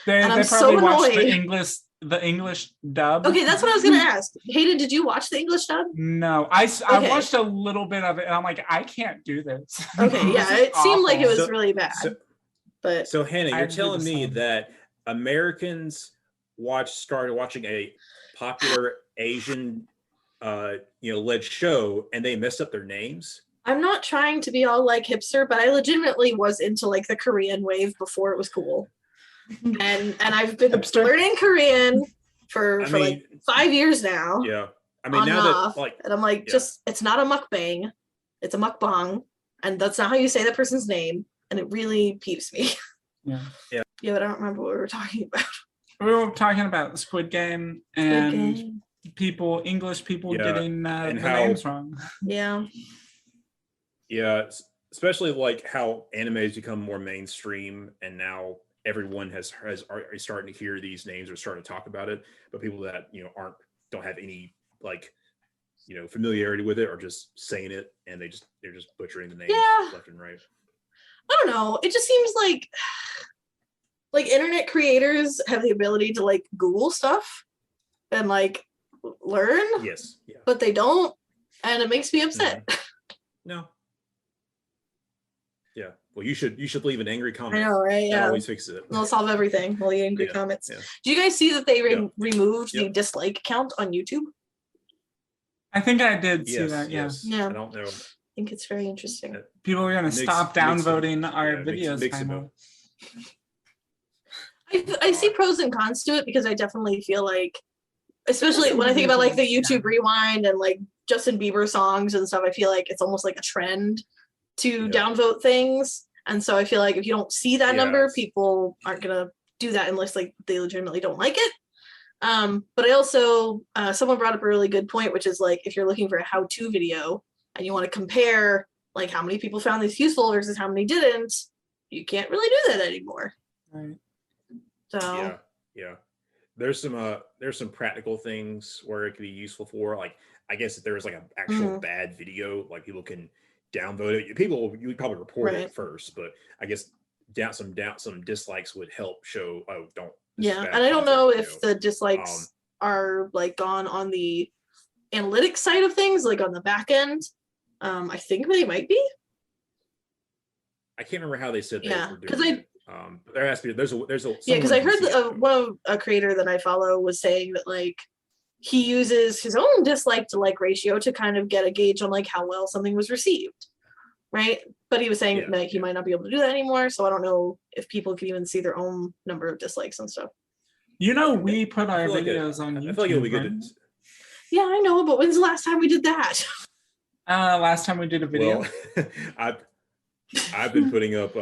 They I'm probably so watched annoyed. the English dub. Okay, that's what I was gonna ask. Hayden, did you watch the English dub? No, I watched a little bit of it, and I'm like, I can't do this. Okay, yeah, it seemed like it was really bad. But so Hannah, you're telling me same. that Americans started watching a popular Asian led show and they messed up their names? I'm not trying to be all like hipster, but I legitimately was into like the Korean wave before it was cool. And I've been learning Korean for like 5 years now. Yeah. I mean, now that and I'm like, it's not a mukbang, it's a mukbang, and that's not how you say that person's name, and it really peeves me. Yeah. Yeah, but I don't remember what we were talking about. We were talking about Squid Game and English people getting the names wrong. Yeah. Yeah, especially like how anime has become more mainstream, and now everyone are starting to hear these names or starting to talk about it. But people that don't have any like familiarity with it are just saying it, and they're just butchering the names left and right. I don't know. It just seems like internet creators have the ability to like Google stuff and like learn. Yes. Yeah. But they don't, and it makes me upset. No. Yeah. Well, you should leave an angry comment. I know, right? Yeah. That always fixes it. They'll solve everything. All the angry comments. Yeah. Do you guys see that they removed the dislike count on YouTube? I think I did see that. Yes. Yeah. I don't know. I think it's very interesting. People are going to stop downvoting our videos. I see pros and cons to it, because I definitely feel like, especially when I think about like the YouTube Rewind and like Justin Bieber songs and stuff, I feel like it's almost like a trend to downvote things. And so I feel like if you don't see that number, people aren't gonna do that unless like they legitimately don't like it. But I also someone brought up a really good point, which is like, if you're looking for a how-to video and you want to compare like how many people found this useful versus how many didn't, you can't really do that anymore. Right. So yeah. There's some practical things where it could be useful for, like, I guess if there was like an actual bad video, like people can downvote it. You would probably report it first, but I guess some dislikes would help show, don't. Yeah, and I don't know if the dislikes are like gone on the analytics side of things, like on the back end. I think they might be. I can't remember how they said they were doing because it. There has to be. There's a because I heard a creator that I follow was saying that like he uses his own dislike to like ratio to kind of get a gauge on like how well something was received, right? But he was saying that he might not be able to do that anymore, so I don't know if people can even see their own number of dislikes and stuff. We put our videos on YouTube. I feel like it'll be good. Yeah, I know, but when's the last time we did that? Last time we did a video. Well, I've been putting up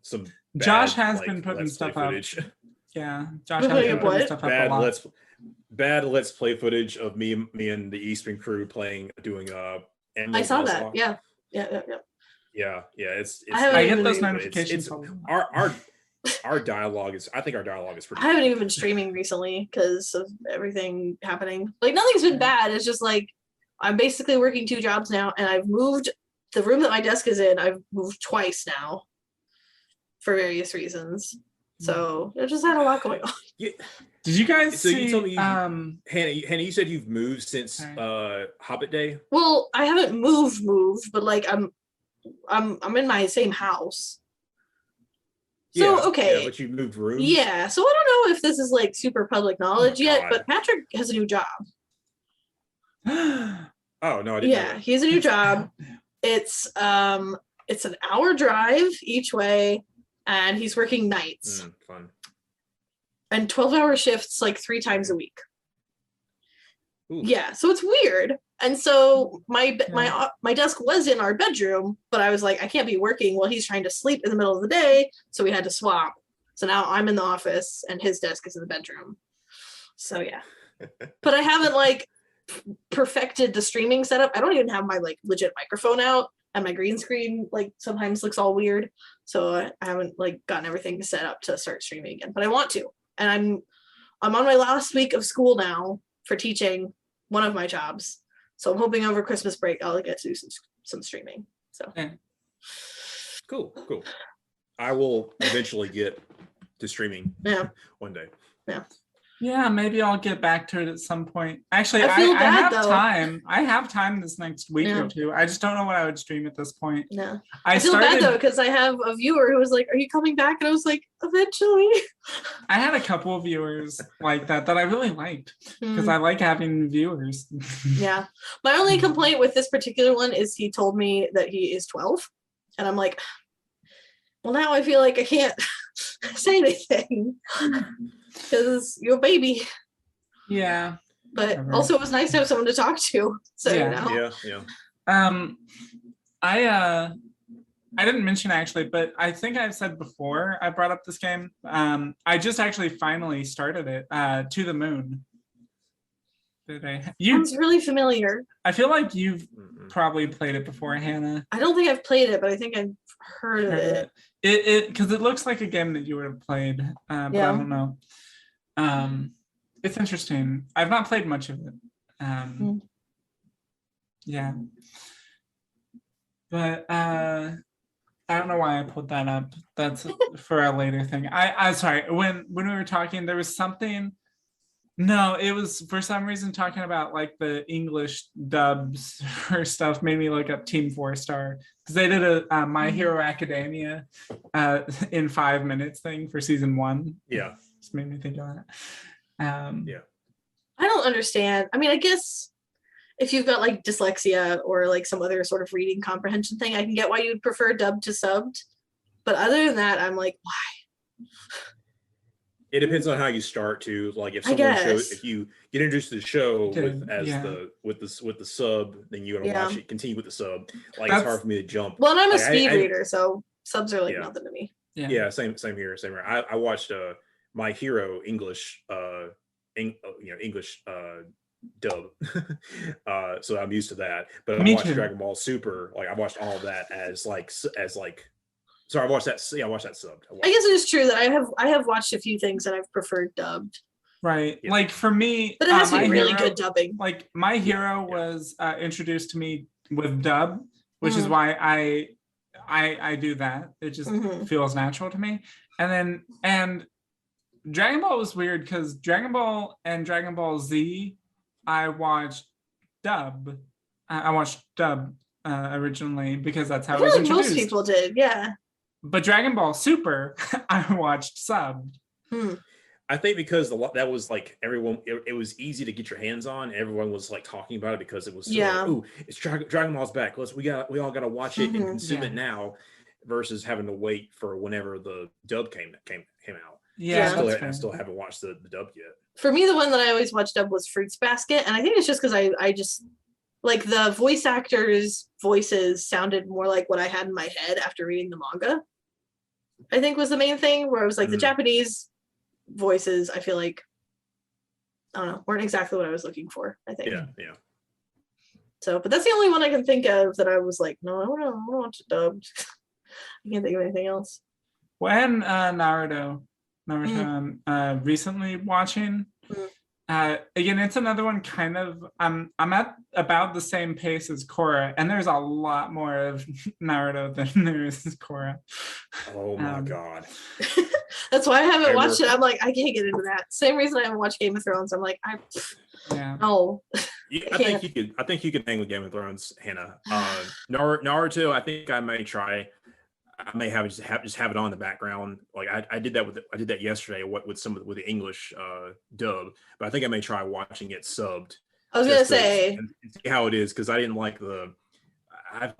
some Josh has been putting stuff up. Yeah, Josh has been putting stuff up a lot. Bad let's play footage of me and the Eastern crew doing I saw that. Yeah. It's I get those notifications. Our dialogue is, I think our dialogue is pretty. I haven't even been streaming recently because of everything happening. Like nothing's been bad. It's just like I'm basically working 2 jobs now, and I've moved the room that my desk is in. I've moved twice now for various reasons. So I just had a lot going on. Yeah. Did you guys see? You told me, Hannah, you said you've moved since Hobbit Day. Well, I haven't moved, but like I'm in my same house. So okay, but you moved rooms. Yeah, so I don't know if this is like super public knowledge yet, but Patrick has a new job. Oh no, I didn't. Yeah, he has a new job. It's an hour drive each way, and he's working nights. Fun. And 12-hour shifts like 3 times a week. Ooh. Yeah, so it's weird. And so my desk was in our bedroom, but I was like, I can't be working while he's trying to sleep in the middle of the day. So we had to swap. So now I'm in the office and his desk is in the bedroom. So yeah. But I haven't like perfected the streaming setup. I don't even have my like legit microphone out, and my green screen like sometimes looks all weird. So I haven't like gotten everything set up to start streaming again, but I want to. And I'm on my last week of school now for teaching one of my jobs. So I'm hoping over Christmas break I'll get to do some streaming. So cool. I will eventually get to streaming one day. Yeah, maybe I'll get back to it at some point. Actually, I have time. I have time this next week or two. I just don't know what I would stream at this point. No. I feel bad though, because I have a viewer who was like, "Are you coming back?" And I was like, "Eventually." I had a couple of viewers like that I really liked because I like having viewers. Yeah. My only complaint with this particular one is he told me that he is 12. And I'm like, well, now I feel like I can't say anything. Because you're a baby. Yeah. But also it was nice to have someone to talk to. So yeah. I didn't mention actually, but I think I've said before I brought up this game. I just actually finally started it, To the Moon. Sounds really familiar. I feel like you've probably played it before, Hannah. I don't think I've played it, but I think I've heard of it. Because it looks like a game that you would have played, but I don't know. It's interesting. I've not played much of it. Yeah. But I don't know why I pulled that up. That's for a later thing. I'm sorry. When we were talking, there was something. No, it was for some reason talking about like the English dubs or stuff made me look up Team 4-Star because they did a My Hero Academia in 5 minutes thing for season 1. Yeah, just made me think of that. I don't understand. I mean, I guess if you've got like dyslexia or like some other sort of reading comprehension thing, I can get why you'd prefer dubbed to subbed. But other than that, I'm like, why? It depends on how you start to like if you get introduced to the show with the sub, then you want to watch it, continue with the sub. Like it's hard for me to jump. Well, and I'm a speed reader, so subs are like nothing to me. Yeah, same here. I watched My Hero English English dub. So I'm used to that. But I watched Dragon Ball Super, like I watched all of that as so I watched that. Yeah, I watched that subbed. I guess it is true that I have watched a few things that I've preferred dubbed. Right. Yeah. Like for me, but it has to be really good dubbing. Like My Hero was introduced to me with dub, which is why I do that. It just feels natural to me. And Dragon Ball was weird because Dragon Ball and Dragon Ball Z, I watched dub. I watched dub originally because that's how it was introduced. Most people did, yeah. But Dragon Ball Super, I watched subbed. I think because that was like everyone, it was easy to get your hands on. Everyone was like talking about it because it was so like, oh, it's Dragon Ball's back. We all got to watch it and consume it now, versus having to wait for whenever the dub came out. Yeah, I still haven't watched the dub yet. For me, the one that I always watched dub was Fruits Basket, and I think it's just because I just like the voice actors' voices sounded more like what I had in my head after reading the manga. I think was the main thing, where it was like the Japanese voices, I feel like, I don't know, weren't exactly what I was looking for, I think. Yeah. So, but that's the only one I can think of that I was like, no, I want to watch it dubbed. I can't think of anything else. When Naruto recently watching, again, it's another one kind of, I'm at about the same pace as Korra, and there's a lot more of Naruto than there is Korra. Oh my God. That's why I haven't watched it. I'm like, I can't get into that. Same reason I haven't watched Game of Thrones. I'm like, no. I think you could hang with Game of Thrones, Hannah. Naruto, I think I may try. I may just have it on in the background. Like I did that yesterday with the English dub, but I think I may try watching it subbed. I was gonna say and see how it is, because I didn't like the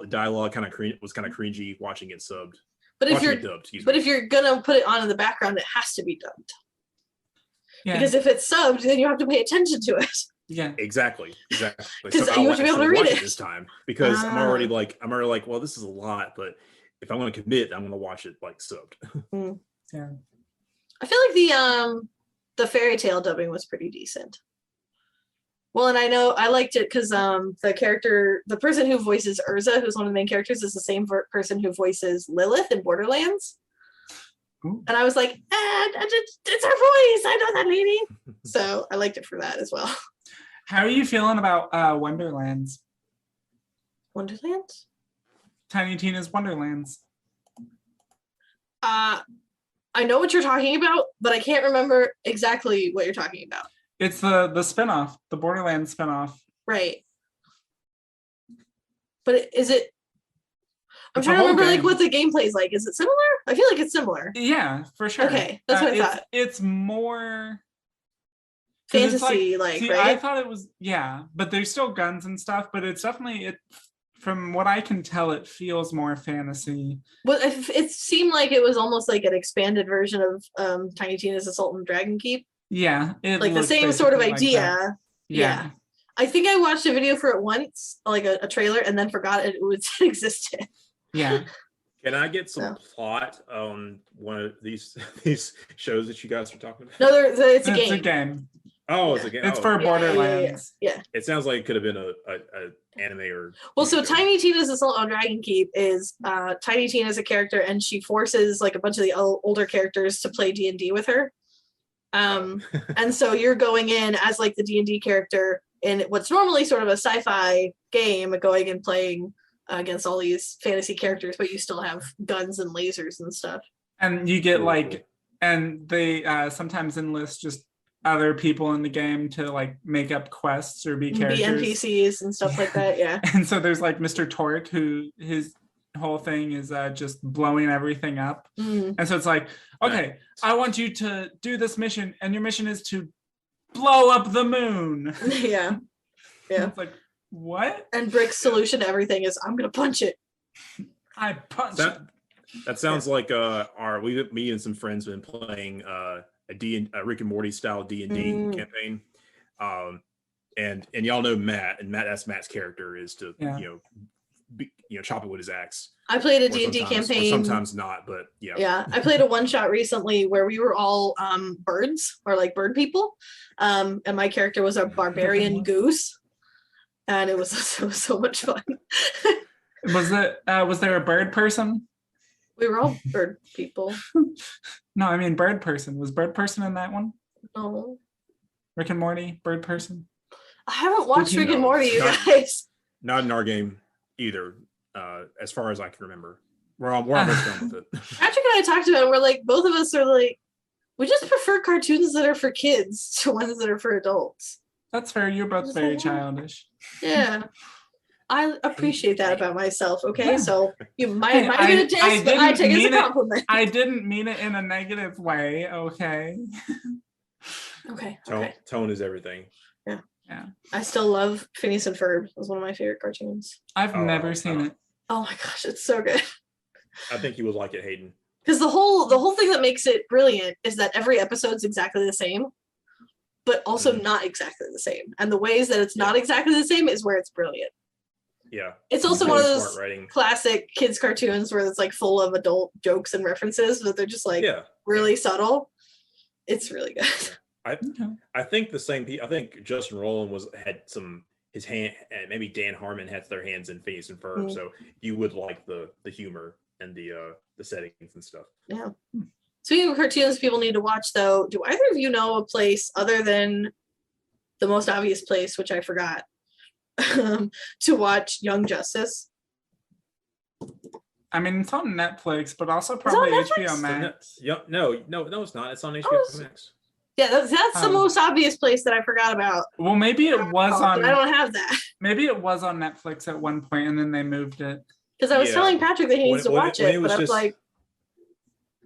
dialogue was kind of cringy watching it subbed. But if you're gonna put it on in the background, it has to be dubbed. Yeah. Because if it's subbed, then you have to pay attention to it. Yeah, Because exactly. you have to be able to read it this time, because I'm already like, well, this is a lot, but if I'm going to commit, I'm going to watch it like subbed. Yeah, I feel like the fairy tale dubbing was pretty decent. Well, and I know I liked it because the person who voices Urza, who's one of the main characters, is the same person who voices Lilith in Borderlands. Ooh. And I was like, it's her voice. I know that lady. So I liked it for that as well. How are you feeling about Wonderlands? Wonderlands? Tiny Tina's Wonderlands. I know what you're talking about, but I can't remember exactly what you're talking about. It's the spinoff, the Borderlands spinoff. Right. But is it? I'm trying to remember like what the gameplay is like. Is it similar? I feel like it's similar. Yeah, for sure. Okay, that's what I thought. It's more fantasy, right? I thought it was, but there's still guns and stuff, but it's definitely from what I can tell, it feels more fantasy. Well, it seemed like it was almost like an expanded version of Tiny Tina's Assault on Dragon Keep. Yeah, like the same sort of idea. Like yeah. I think I watched a video for it once, like a trailer, and then forgot it existed. Yeah. Can I get some plot on one of these shows that you guys are talking about? No, it's a game. It's a game. Oh, it's a game. It's for Borderlands. Yeah. It sounds like it could have been a anime or. Well, so Tiny Tina's Assault on Dragon Keep is Tiny Tina's a character, and she forces like a bunch of the older characters to play D&D with her. And so you're going in as like the D&D character in what's normally sort of a sci-fi game, going and playing against all these fantasy characters, but you still have guns and lasers and stuff. And you get and they sometimes enlist just other people in the game to like make up quests or be characters. Be NPCs and stuff like that, yeah. And so there's like Mr. Torque, who his whole thing is just blowing everything up. And so it's like, okay, I want you to do this mission, and your mission is to blow up the moon. Yeah. It's like, what? And Brick's solution to everything is, I'm gonna punch it. I punch it. That sounds like me and some friends have been playing a Rick and Morty style D&D campaign. And y'all know Matt, and that's Matt's character is to chop it with his axe. I played a D&D campaign. Or sometimes not, but yeah. Yeah, I played a one-shot recently where we were all birds, or like bird people. And my character was a barbarian goose. And it was so much fun. Was there a bird person? We were all bird people. No, I mean bird person. Was bird person in that one? No. Rick and Morty, bird person? I haven't watched Rick and Morty, you guys. Not in our game either, as far as I can remember. We're almost done with it. Patrick and I talked about it, and we're like, both of us are like, we just prefer cartoons that are for kids to ones that are for adults. That's fair. You're both very childish. Yeah. I appreciate that about myself, okay? Yeah. So you might get a taste, but I take it as a compliment. I didn't mean it in a negative way, okay? Okay. Tone is everything. Yeah. I still love Phineas and Ferb. It was one of my favorite cartoons. I've never seen it. Oh my gosh, it's so good. I think you would like it, Hayden. Because the whole thing that makes it brilliant is that every episode's exactly the same, but also not exactly the same. And the ways that it's not exactly the same is where it's brilliant. Yeah. It's also one of those classic kids cartoons where it's like full of adult jokes and references, but they're just like really subtle. It's really good. I think the same people. I think Justin Roiland had his hand, and maybe Dan Harmon had their hands in Phineas and Ferb, so you would like the humor and the settings and stuff. Yeah. Speaking of cartoons people need to watch, though, do either of you know a place other than the most obvious place, which I forgot, to watch Young Justice? I mean, it's on Netflix, but also probably HBO Max. No, it's not. It's on HBO Max. Yeah, that's the most obvious place that I forgot about. Well, maybe it was on. But I don't have that. Maybe it was on Netflix at one point, and then they moved it. Because I was telling Patrick that he needs to watch it, but I was like,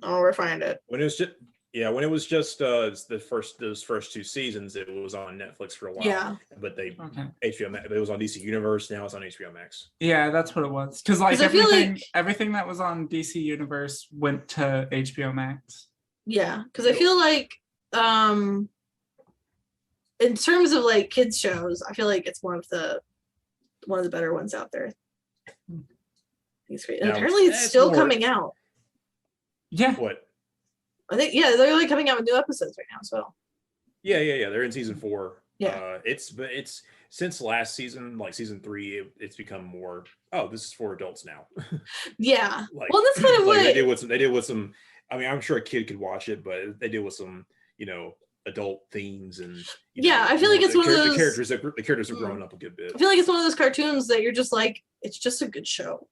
"Oh, we'll find it." When it was just those first 2 seasons, it was on Netflix for a while. Yeah. But HBO Max. It was on DC Universe. Now it's on HBO Max. Yeah, that's what it was. Because everything that was on DC Universe went to HBO Max. Yeah, because I feel like. In terms of like kids shows, I feel like it's one of the better ones out there. It's great. And apparently it's still coming out. Yeah. What? I think they're like coming out with new episodes right now as well. Yeah. They're in season 4. Yeah. It's since last season, like season 3, it's become more. Oh, this is for adults now. Yeah. Well, that's kind of what they did with some. I mean, I'm sure a kid could watch it, but they did with some. Adult themes and I feel like it's one of those the characters have grown up a good bit. I feel like it's one of those cartoons that you're just like, it's just a good show.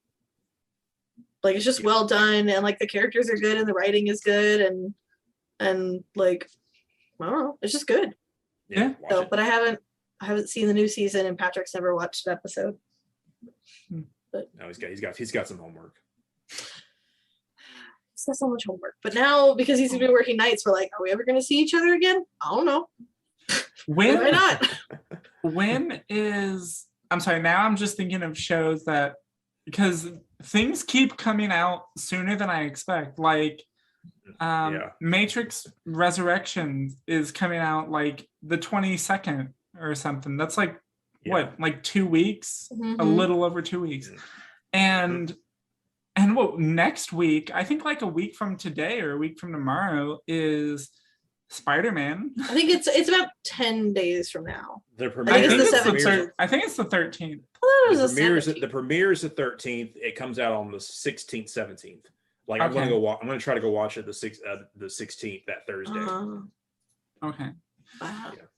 Like it's just well done, and like the characters are good and the writing is good, and like I don't know, it's just good. Yeah. So, but I haven't seen the new season, and Patrick's never watched an episode. But no, he's got some homework. It's not so much homework, but now because he's been working nights, we're like, are we ever going to see each other again? I don't know. Why not? I'm sorry, now I'm just thinking of shows that, because things keep coming out sooner than I expect. Like Matrix Resurrections is coming out like the 22nd or something. That's like what, like 2 weeks? A little over 2 weeks. And what, next week, I think like a week from today or a week from tomorrow is Spider-Man. I think it's about 10 days from now. I think it's the 13th. The premiere is the 13th. It comes out on the 16th, 17th. Like I'm gonna try to go watch it the 16th, that Thursday. Okay.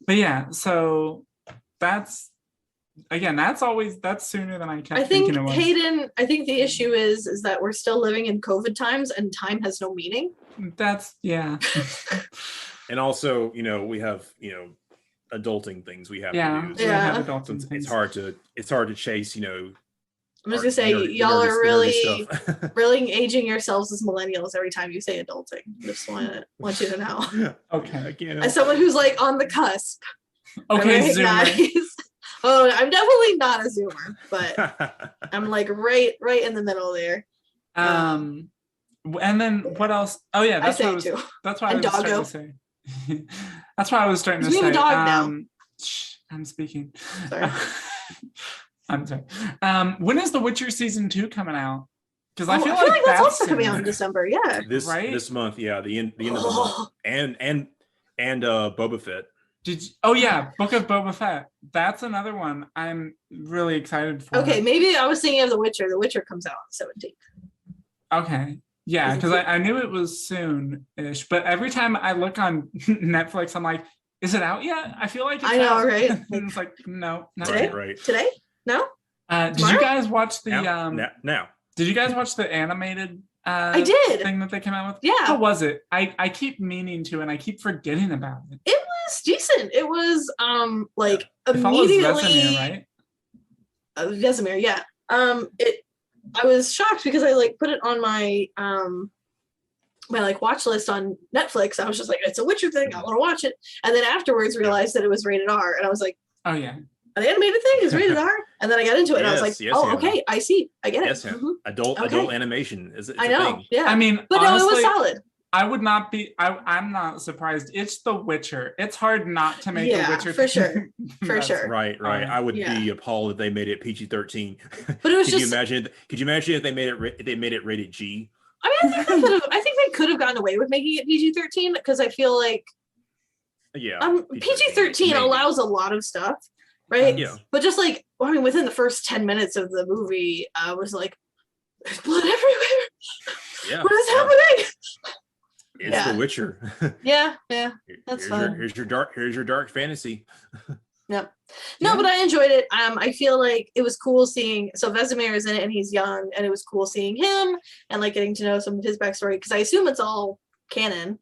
But yeah, so that's sooner than I kept thinking it was. Hayden, I think the issue is that we're still living in COVID times and time has no meaning. And also, we have, adulting things we have to do. So it's hard to chase, I'm just gonna say y'all are really aging yourselves as millennials every time you say adulting. Just want you to know. Okay. As someone who's like on the cusp. Okay, Zoomer. Oh, I'm definitely not a Zoomer, but I'm like right in the middle there. And then what else? Oh yeah, that's what I was starting to say. That's what I was starting to say. We have a dog now. I'm speaking. Sorry. I'm sorry. When is The Witcher season 2 coming out? Because I feel like that's also coming out in December. Yeah. This month, the end of the month, and Boba Fett. Book of Boba Fett. That's another one I'm really excited for. Okay, maybe I was thinking of The Witcher. The Witcher comes out on the 17th. Okay. Yeah, because I knew it was soon-ish, but every time I look on Netflix, I'm like, is it out yet? I feel like it's out. Right? And it's like, no, not today? yet. Right. Today? No? Did you guys watch the now? Did you guys watch the animated I did. thing that they came out with? Yeah. How was it? I keep meaning to, and I keep forgetting about it. It was decent. It was like it immediately Vesemir, right? Vesemir, yeah. I was shocked because I like put it on my my like watch list on Netflix. I was just like, it's a Witcher thing. I want to watch it. And then afterwards realized that it was rated R. And I was like, oh yeah, an animated thing is rated R. And then I got into it and I was like, oh, okay, I see. I get it. Yes, adult animation is I know. thing. Yeah. I mean, but honestly, no, it was solid. I would not be. I'm not surprised. It's The Witcher. It's hard not to make a Witcher. For sure. For sure. Right. I would be appalled if they made it PG-13. But it was Could you imagine if they made it rated G? I mean, I think they could have gotten away with making it PG-13 because I feel like PG-13 allows a lot of stuff, right? Yeah. But just like, I mean, within the first 10 minutes of the movie, I was like, there's blood everywhere. Yeah. What is happening? It's The Witcher. Yeah. That's fun. Here's your dark fantasy. Yep. No, but I enjoyed it. I feel like it was cool seeing. So Vesemir is in it, and he's young, and it was cool seeing him and like getting to know some of his backstory because I assume it's all canon.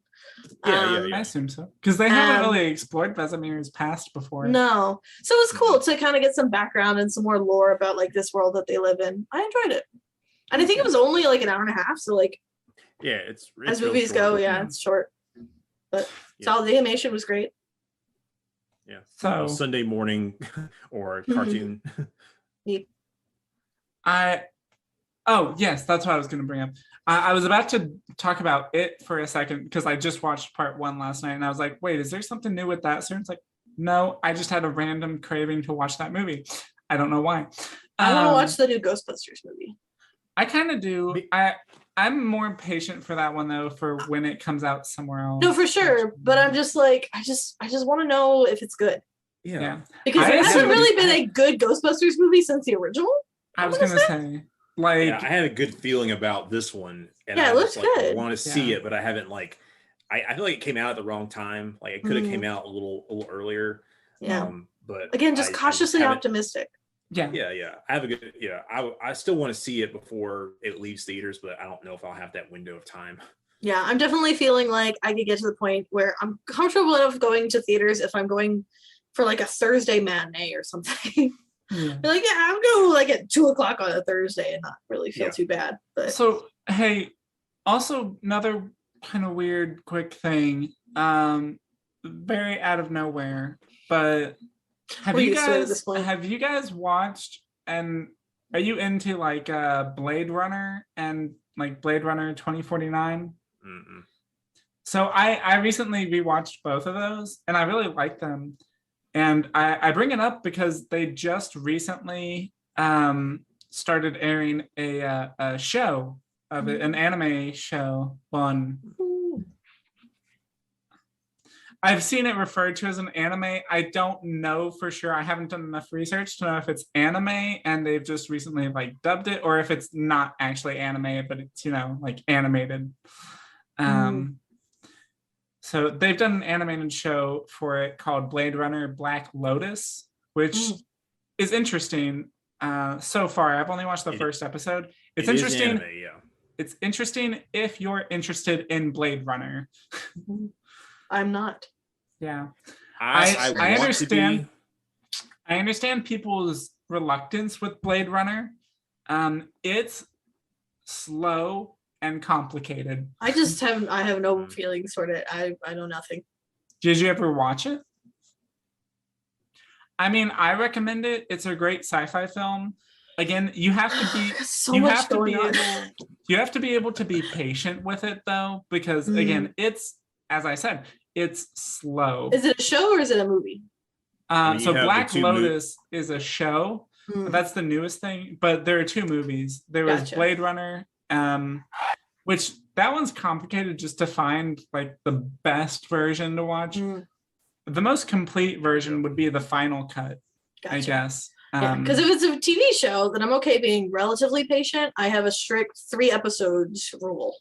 Yeah. I assume so because they haven't really explored Vesemir's past before. No, so it was cool to kind of get some background and some more lore about like this world that they live in. I enjoyed it, and I think it was only like an hour and a half. So like, yeah, it's as movies go, it's short, but solid. The animation was great. Yeah. So Sunday morning or cartoon. Oh yes, that's what I was going to bring up. I was about to talk about it for a second because I just watched part 1 last night and I was like, wait, is there something new with that? So it's like, no, I just had a random craving to watch that movie. I don't know why. I want to watch the new Ghostbusters movie. I kind of do. I'm more patient for that one though, for when it comes out somewhere else. No, for sure. But I'm just like, I just want to know if it's good. Yeah. Because it hasn't really been a good Ghostbusters movie since the original. I was gonna say, like, I had a good feeling about this one, and it looks good. I want to see it, but I haven't like. I feel like it came out at the wrong time. Like it could have came out a little earlier. Yeah. But again, just cautiously optimistic. Yeah. I have a good. I still want to see it before it leaves theaters, but I don't know if I'll have that window of time. Yeah, I'm definitely feeling like I could get to the point where I'm comfortable enough going to theaters if I'm going for like a Thursday matinee or something. Yeah. Like, I'm going like at 2:00 on a Thursday and not really feel too bad. But so hey, also another kind of weird quick thing, very out of nowhere, but have you guys watched, and are you into like Blade Runner and like Blade Runner 2049? Mm-mm. So I recently rewatched both of those and I really like them. And I bring it up because they just recently started airing a show of it, an anime show on. I've seen it referred to as an anime. I don't know for sure. I haven't done enough research to know if it's anime and they've just recently like dubbed it, or if it's not actually anime, but it's, like animated. So they've done an animated show for it called Blade Runner Black Lotus, which is interesting. So far, I've only watched the first episode. It's interesting. Anime, It's interesting if you're interested in Blade Runner. I'm not. Yeah, I understand. I understand people's reluctance with Blade Runner. It's slow and complicated. I have no feelings toward it. I know nothing. Did you ever watch it? I mean, I recommend it. It's a great sci-fi film. Again, you have to be you have to be able to be patient with it though, because again, it's, as I said, it's slow. Is it a show or is it a movie? So Black Lotus is a show. That's the newest thing, but there are 2 movies. There was Blade Runner, which that one's complicated just to find like the best version to watch. The most complete version would be the final cut, I guess. Because if it's a TV show, then I'm okay being relatively patient. I have a strict 3 episodes rule.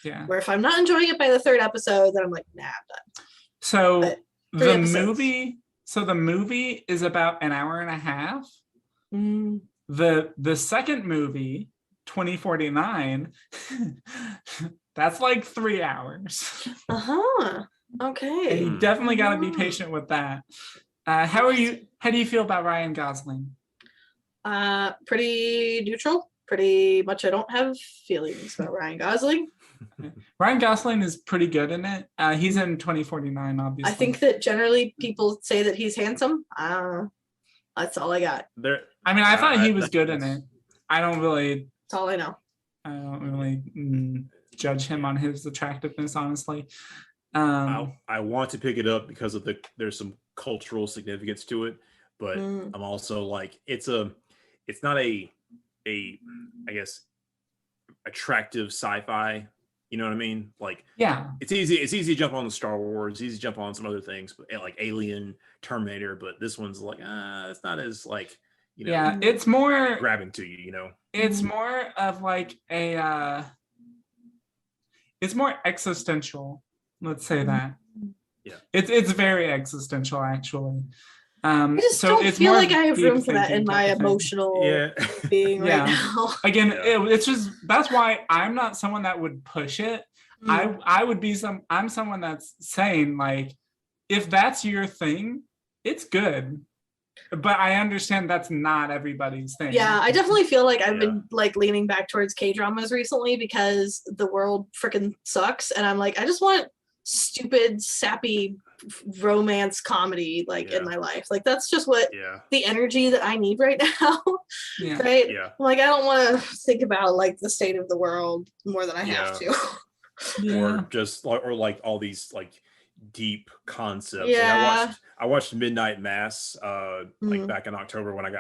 Yeah. Where if I'm not enjoying it by the 3rd episode, then I'm like, nah, I'm done. So the movie is about an hour and a half. The second movie, 2049, that's like 3 hours. Okay. And you definitely got to be patient with that. How do you feel about Ryan Gosling? Pretty neutral. pretty much I don't have feelings about Ryan Gosling. Ryan Gosling is pretty good in it. He's in 2049, obviously. I think that generally people say that he's handsome. That's all I got. I mean, I thought he was good in it. I don't really. That's all I know. I don't really judge him on his attractiveness, honestly. I want to pick it up because of there's some cultural significance to it, but I'm also like, it's not a I guess attractive sci-fi. You know what I mean? Like, yeah, it's easy to jump on the Star Wars, easy to jump on some other things, but like Alien, Terminator, but this one's like, it's not as like, you know, yeah, it's more grabbing to you, you know. It's more of like it's more existential. Let's say that. Yeah. It's very existential, actually. I just don't feel like I have room for that in my emotional being right now. Again, it's just, that's why I'm not someone that would push it. I would be I'm someone that's saying, like, if that's your thing, it's good. But I understand that's not everybody's thing. Yeah, I definitely feel like I've been like leaning back towards K-dramas recently because the world freaking sucks, and I'm like, I just want stupid, sappy romance comedy in my life. Like, that's just what the energy that I need right now. Right? Yeah. Like, I don't want to think about like the state of the world more than I have to. Or just like all these like deep concepts. Yeah. Like I watched Midnight Mass like back in October when I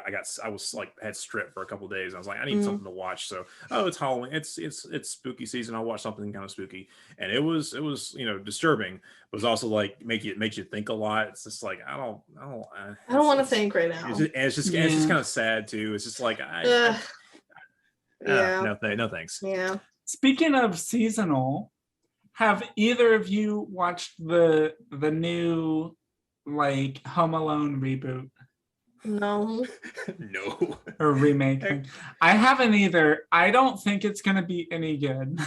was like had strep for a couple of days. I was like, I need something to watch. So it's Halloween, it's spooky season. I'll watch something kind of spooky. And it was you know, disturbing. It was also like makes you think a lot. It's just like I don't want to think right now. It's just kind of sad too. It's just like no thanks. Yeah. Speaking of seasonal, have either of you watched the new like Home Alone reboot? No. No. Or remake thing? I haven't either. I don't think it's gonna be any good.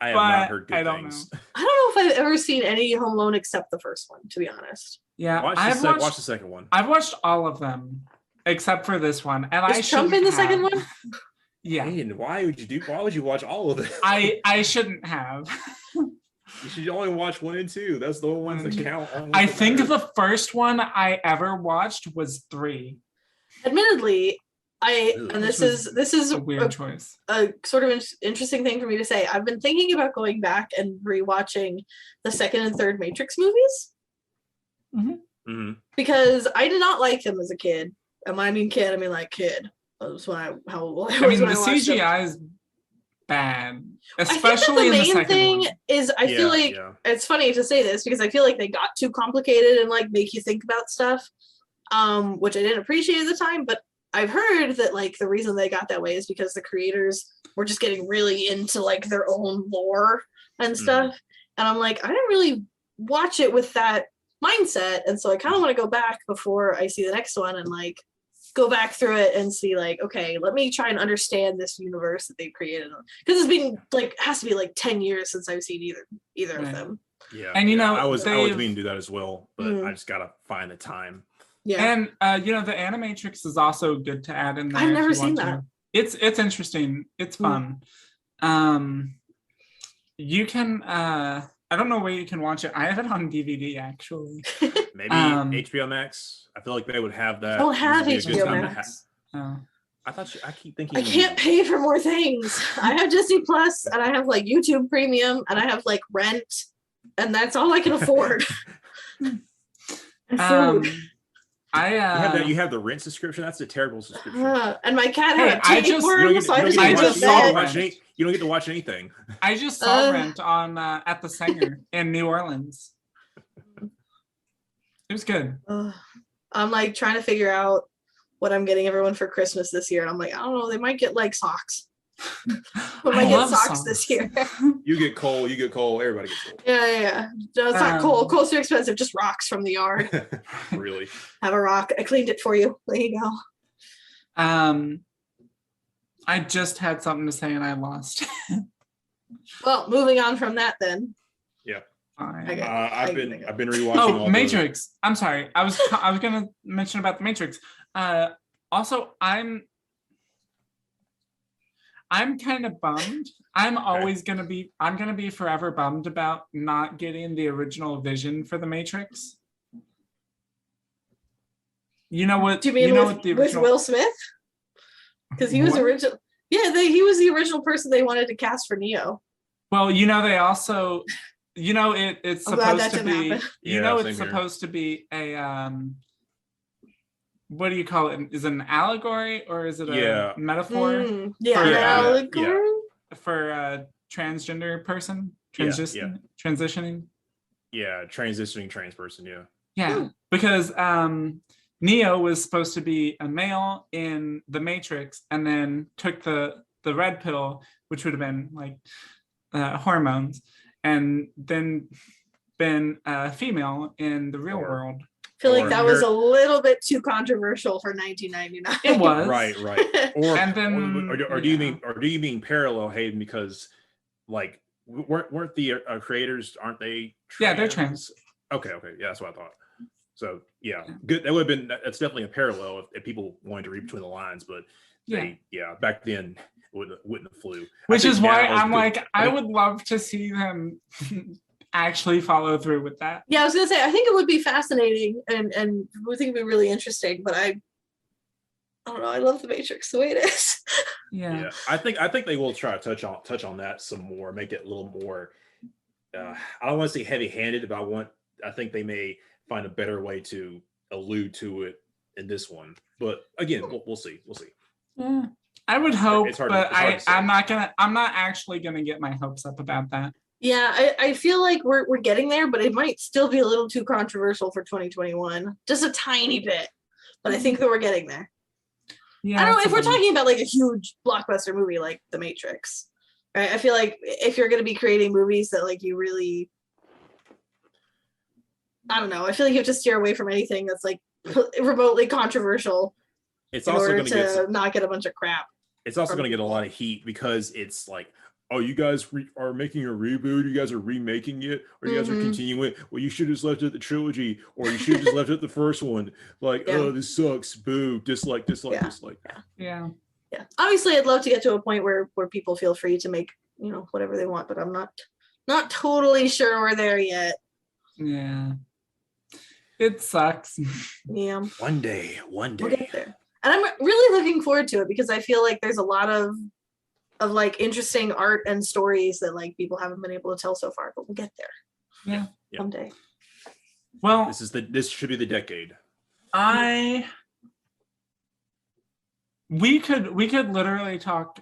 I have not heard good things. Know. I don't know if I've ever seen any Home Alone except the first one, to be honest. Yeah, watch the second one. I've watched all of them except for this one, and Is Trump in the second one? Yeah. Man, why would you watch all of it? I shouldn't have. You should only watch 1 and 2. That's the ones that count. I think the first one I ever watched was 3. Admittedly, this is a weird choice. A sort of interesting thing for me to say. I've been thinking about going back and rewatching the second and third Matrix movies. Because I did not like them as a kid. And I mean kid, I mean like kid. That was when I the CGI is bad, especially in the second thing one. Is I feel like it's funny to say this because I feel like they got too complicated and like make you think about stuff, which I didn't appreciate at the time. But I've heard that like the reason they got that way is because the creators were just getting really into like their own lore and stuff. And I'm like, I didn't really watch it with that mindset, and so I kind of want to go back before I see the next one and like go back through it and see like, okay, let me try and understand this universe that they've created, because it's been like has to be like 10 years since I've seen either of them. Yeah, and you know, I was meaning to do that as well, but I just gotta find the time. Yeah, and you know, the Animatrix is also good to add in there. I've never seen that. It's interesting. It's fun. You can I don't know where you can watch it. I have it on DVD actually. Maybe HBO Max. I feel like they would have that. I don't have HBO Max. I keep thinking I can't pay for more things. I have Disney Plus, and I have like YouTube Premium, and I have like rent, and that's all I can afford. And food. You have the rent subscription. That's a terrible subscription. And my cat had a tape worm, so I just you don't get to watch anything. I just saw Rent on at the Sanger in New Orleans. It was good. I'm like trying to figure out what I'm getting everyone for Christmas this year, and I'm like, I don't know. They might get like socks. We might get socks this year. You get coal. Everybody gets coal. Yeah. No, it's not coal. Coal's too expensive. Just rocks from the yard. Really? Have a rock. I cleaned it for you. There you go. I just had something to say and I lost. Well, moving on from that then. Yeah. Okay. I've been rewatching. Matrix. I'm sorry. I was gonna mention about the Matrix. Also, I'm kind of bummed. I'm gonna be forever bummed about not getting the original vision for the Matrix. You know what? Do you mean with Will Smith? Because he was original. Yeah, he was the original person they wanted to cast for Neo. Well, they also, it's supposed to be. Happen. It's supposed to be a what do you call it? Is it an allegory or is it a metaphor? Allegory for a transgender person transitioning. Yeah, transitioning trans person. Yeah. Yeah, because Neo was supposed to be a male in the Matrix, and then took the red pill, which would have been like hormones, and then been a female in the real world. I feel like that was a little bit too controversial for 1999. It was right. Or do you mean parallel, Hayden? Because like weren't the creators, aren't they? Trans? Yeah, they're trans. Okay, yeah, that's what I thought. So yeah, good. That would have been. That's definitely a parallel if people wanted to read between the lines, but back then wouldn't have flew. Which is why I'm like, I would love to see them actually follow through with that. Yeah, I was gonna say, I think it would be fascinating and we think it'd be really interesting, but I don't know, I love the Matrix the way it is. Yeah. I think they will try to touch on that some more, make it a little more I don't want to say heavy-handed, but I think they may find a better way to allude to it in this one. But again, we'll see. Yeah. I would hope, but I'm not actually gonna get my hopes up about that. Yeah, I feel like we're getting there, but it might still be a little too controversial for 2021. Just a tiny bit. But I think that we're getting there. Yeah, I don't know if we're talking about like a huge blockbuster movie like The Matrix. Right? I feel like if you're gonna be creating movies that like you really, I don't know, I feel like you have to steer away from anything that's like remotely controversial. It's also going to not get a bunch of crap. It's also going to get a lot of heat because it's like, oh, you guys are making a reboot, you guys are remaking it, or you guys are continuing it. Well, you should have just left it the trilogy, or you should have just left it the first one. Like, oh, this sucks. Boo. Dislike. Yeah. Obviously, I'd love to get to a point where people feel free to make, whatever they want, but I'm not totally sure we're there yet. Yeah. It sucks. Yeah. One day. We'll get there. And I'm really looking forward to it because I feel like there's a lot of like interesting art and stories that like people haven't been able to tell so far, but we'll get there. Yeah. Someday. Well, this should be the decade. We could literally talk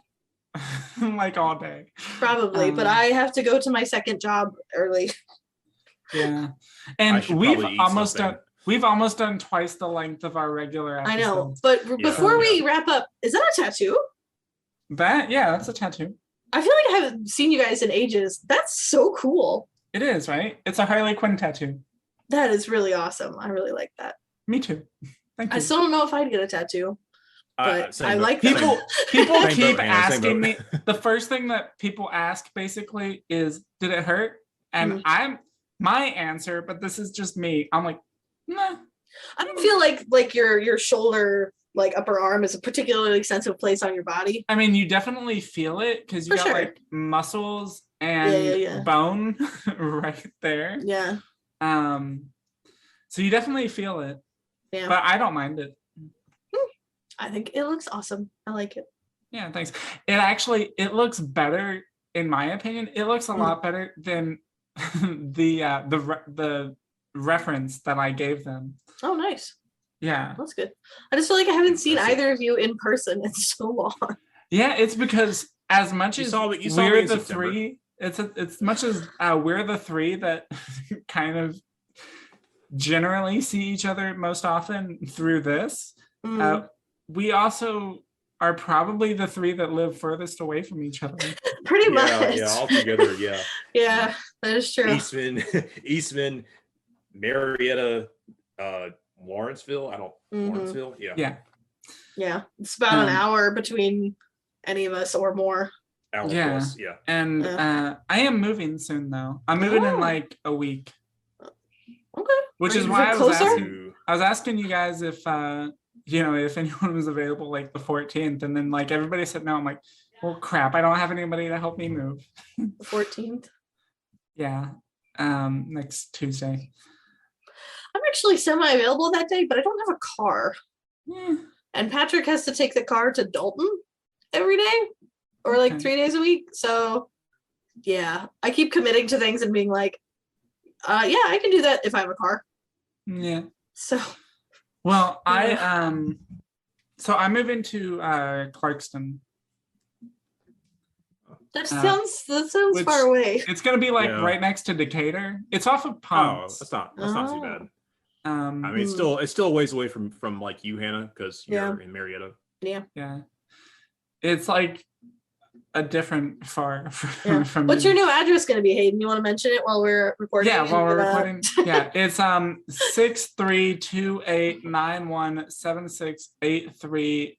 like all day. Probably, but I have to go to my second job early. Yeah. And we've almost done twice the length of our regular episode. I know, but before we wrap up, is that a tattoo? That's a tattoo. I feel like I haven't seen you guys in ages. That's so cool. It is, right? It's a Harley Quinn tattoo. That is really awesome. I really like that. Me too. Thank you. I still don't know if I'd get a tattoo, but I like people keep asking me. The first thing that people ask basically is, did it hurt? And my answer, but this is just me, I'm like, nah. I don't feel like your shoulder, like upper arm, is a particularly sensitive place on your body. I mean, you definitely feel it because you got like muscles and bone right there. Yeah. So you definitely feel it. Yeah. But I don't mind it. I think it looks awesome. I like it. Yeah, thanks. It looks better, in my opinion. It looks a lot better than the reference that I gave them. Oh, nice. Yeah, that's good. I just feel like I haven't seen either of you in person in so long. Yeah, it's because as much as we're the three, it's much as we're the three that kind of generally see each other most often through this. We also are probably the three that live furthest away from each other. Pretty much. Yeah, all together. Yeah. Yeah, that is true. Eastman, Marietta, Lawrenceville. Lawrenceville. Yeah. Yeah. It's about an hour between any of us or more. Hour plus, yeah. And I am moving soon though. I'm moving in like a week. Okay. Which is why I was asking you guys if if anyone was available like the 14th, and then like everybody said no. I'm like, Well, crap, I don't have anybody to help me move. The 14th. Yeah, next Tuesday. I'm actually semi-available that day, but I don't have a car. Yeah. And Patrick has to take the car to Dalton every day, or like 3 days a week. So yeah, I keep committing to things and being like, yeah, I can do that if I have a car. Yeah. So well, I move into Clarkston. That sounds far away. It's gonna be like right next to Decatur. It's off of Ponce. Oh, that's not too bad. I mean, it's still a ways away from like you, Hannah, because you're in Marietta. Yeah. It's like a different far from What's your new address going to be, Hayden? You want to mention it while we're recording? Yeah, while we're recording. Yeah, it's 6328917683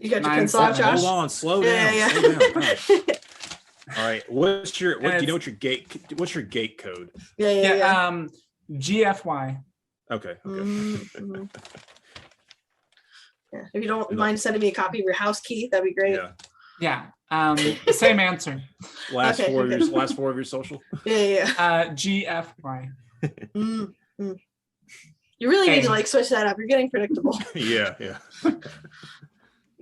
you got your pencil out, Josh? Hold on, slow down. Yeah. Slow down. All right. Do you know what your gate code? Yeah. GFY. Okay. Mm-hmm. Yeah. If you don't mind sending me a copy of your house key, that'd be great. Yeah. Same answer. Last four of your social. Yeah. GFY. Mm-hmm. You really need to like switch that up. You're getting predictable. Yeah.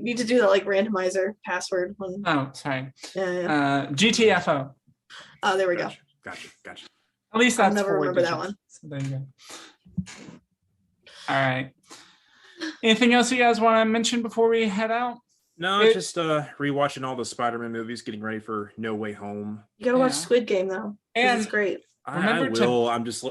You need to do that like randomizer password one. Oh, sorry. Yeah. GTFO. Oh, there we go. Gotcha. At least that's I'll never remember that one. So there you go. All right. Anything else you guys want to mention before we head out? No, just rewatching all the Spider-Man movies, getting ready for No Way Home. You gotta watch Squid Game though. And it's great. I will. I was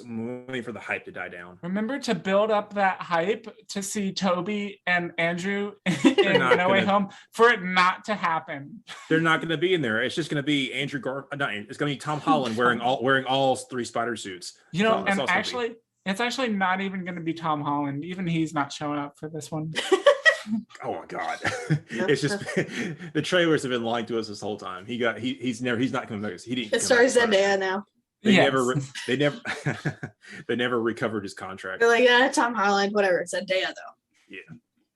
waiting for the hype to die down. Remember to build up that hype to see Toby and Andrew in No Way Home for it not to happen. They're not going to be in there. It's just going to be It's going to be Tom Holland wearing all three spider suits. You know, and actually, it's actually not even going to be Tom Holland. Even he's not showing up for this one. Oh my God! It's just the trailers have been lying to us this whole time. He's not coming back. It stars Zendaya now. They never recovered his contract. They're like, Tom Holland, whatever. Zendaya though.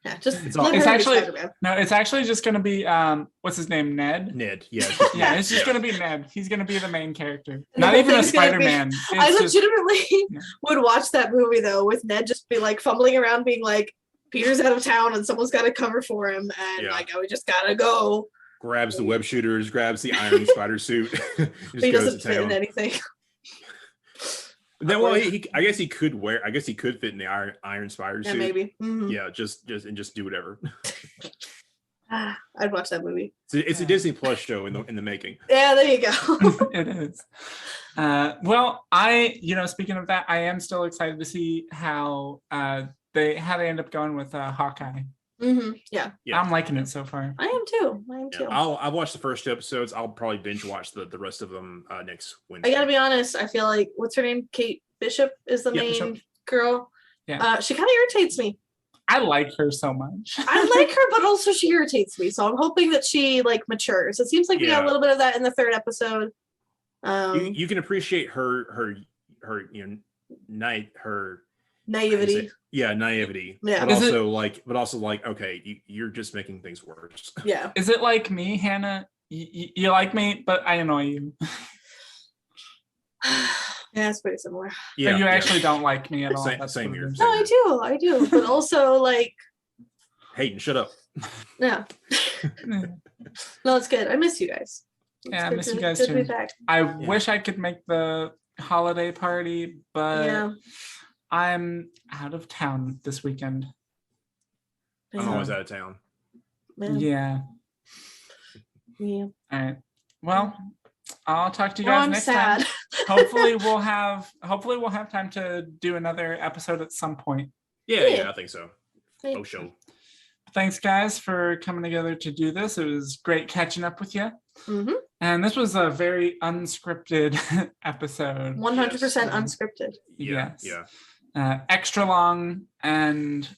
Yeah, just it's actually just gonna be what's his name, Ned. It's just gonna be Ned. He's gonna be the main character, not even a Spider-Man. I legitimately would watch that movie though, with Ned just be like fumbling around, being like, Peter's out of town and someone's got to cover for him, and we just gotta go. Grabs the web shooters, grabs the iron spider suit. He doesn't fit in anything. Then, well, I guess he could fit in the iron spider suit. Maybe. Mm-hmm. Yeah, just do whatever. I'd watch that movie. It's a Disney Plus show in the making. Yeah, there you go. It is. Well, speaking of that, I am still excited to see how they end up going with Hawkeye. Mm-hmm. Yeah, I'm liking it so far. I am too. I've watched the first 2 episodes. I'll probably binge watch the rest of them next Wednesday. I gotta be honest. I feel like, what's her name? Kate Bishop is the main girl. Yeah. She kind of irritates me. I like her so much. I like her, but also she irritates me. So I'm hoping that she like matures. It seems like we got a little bit of that in the 3rd episode. You can appreciate her naivety. Naivety. Yeah. But also like, okay, you're just making things worse. Yeah. Is it like me, Hannah? You like me, but I annoy you. Yeah, it's pretty similar. Yeah, but you actually don't like me at all. Same here. No, I do. But also like, Hayden, shut up. Yeah. No, it's good. I miss you guys. I miss you guys too. I wish I could make the holiday party, but I'm out of town this weekend. I'm always out of town. Yeah. All right. Well, I'll talk to you guys next time. Hopefully we'll have time to do another episode at some point. Yeah, I think so. Show. Thanks, guys, for coming together to do this. It was great catching up with you. Mm-hmm. And this was a very unscripted episode. 100% unscripted. Yes. Yeah. Extra long and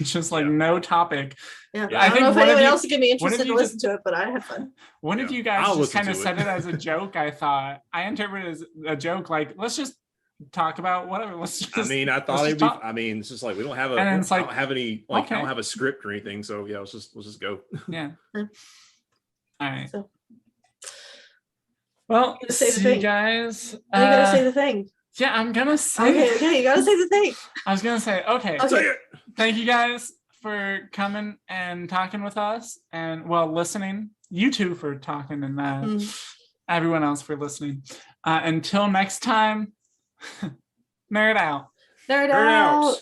just like no topic. Yeah. I don't know if anyone else is gonna be interested to listen to it, but I had fun. One of you guys just kind of said it as a joke. I thought I interpreted it as a joke, like let's just talk about whatever. Let's just. I mean, I thought it'd be. I mean, it's just like we don't have a. I don't have any. Like okay. I don't have a script or anything. So yeah, let's just go. Yeah. All right. So. Well, see you guys. You gotta say the thing. Yeah, I'm gonna say. Okay, you gotta say the thing. I was gonna say. Okay. Say it. Thank you guys for coming and talking with us, and listening. You two for talking, and everyone else for listening. Until next time, nerd out. Nerd out.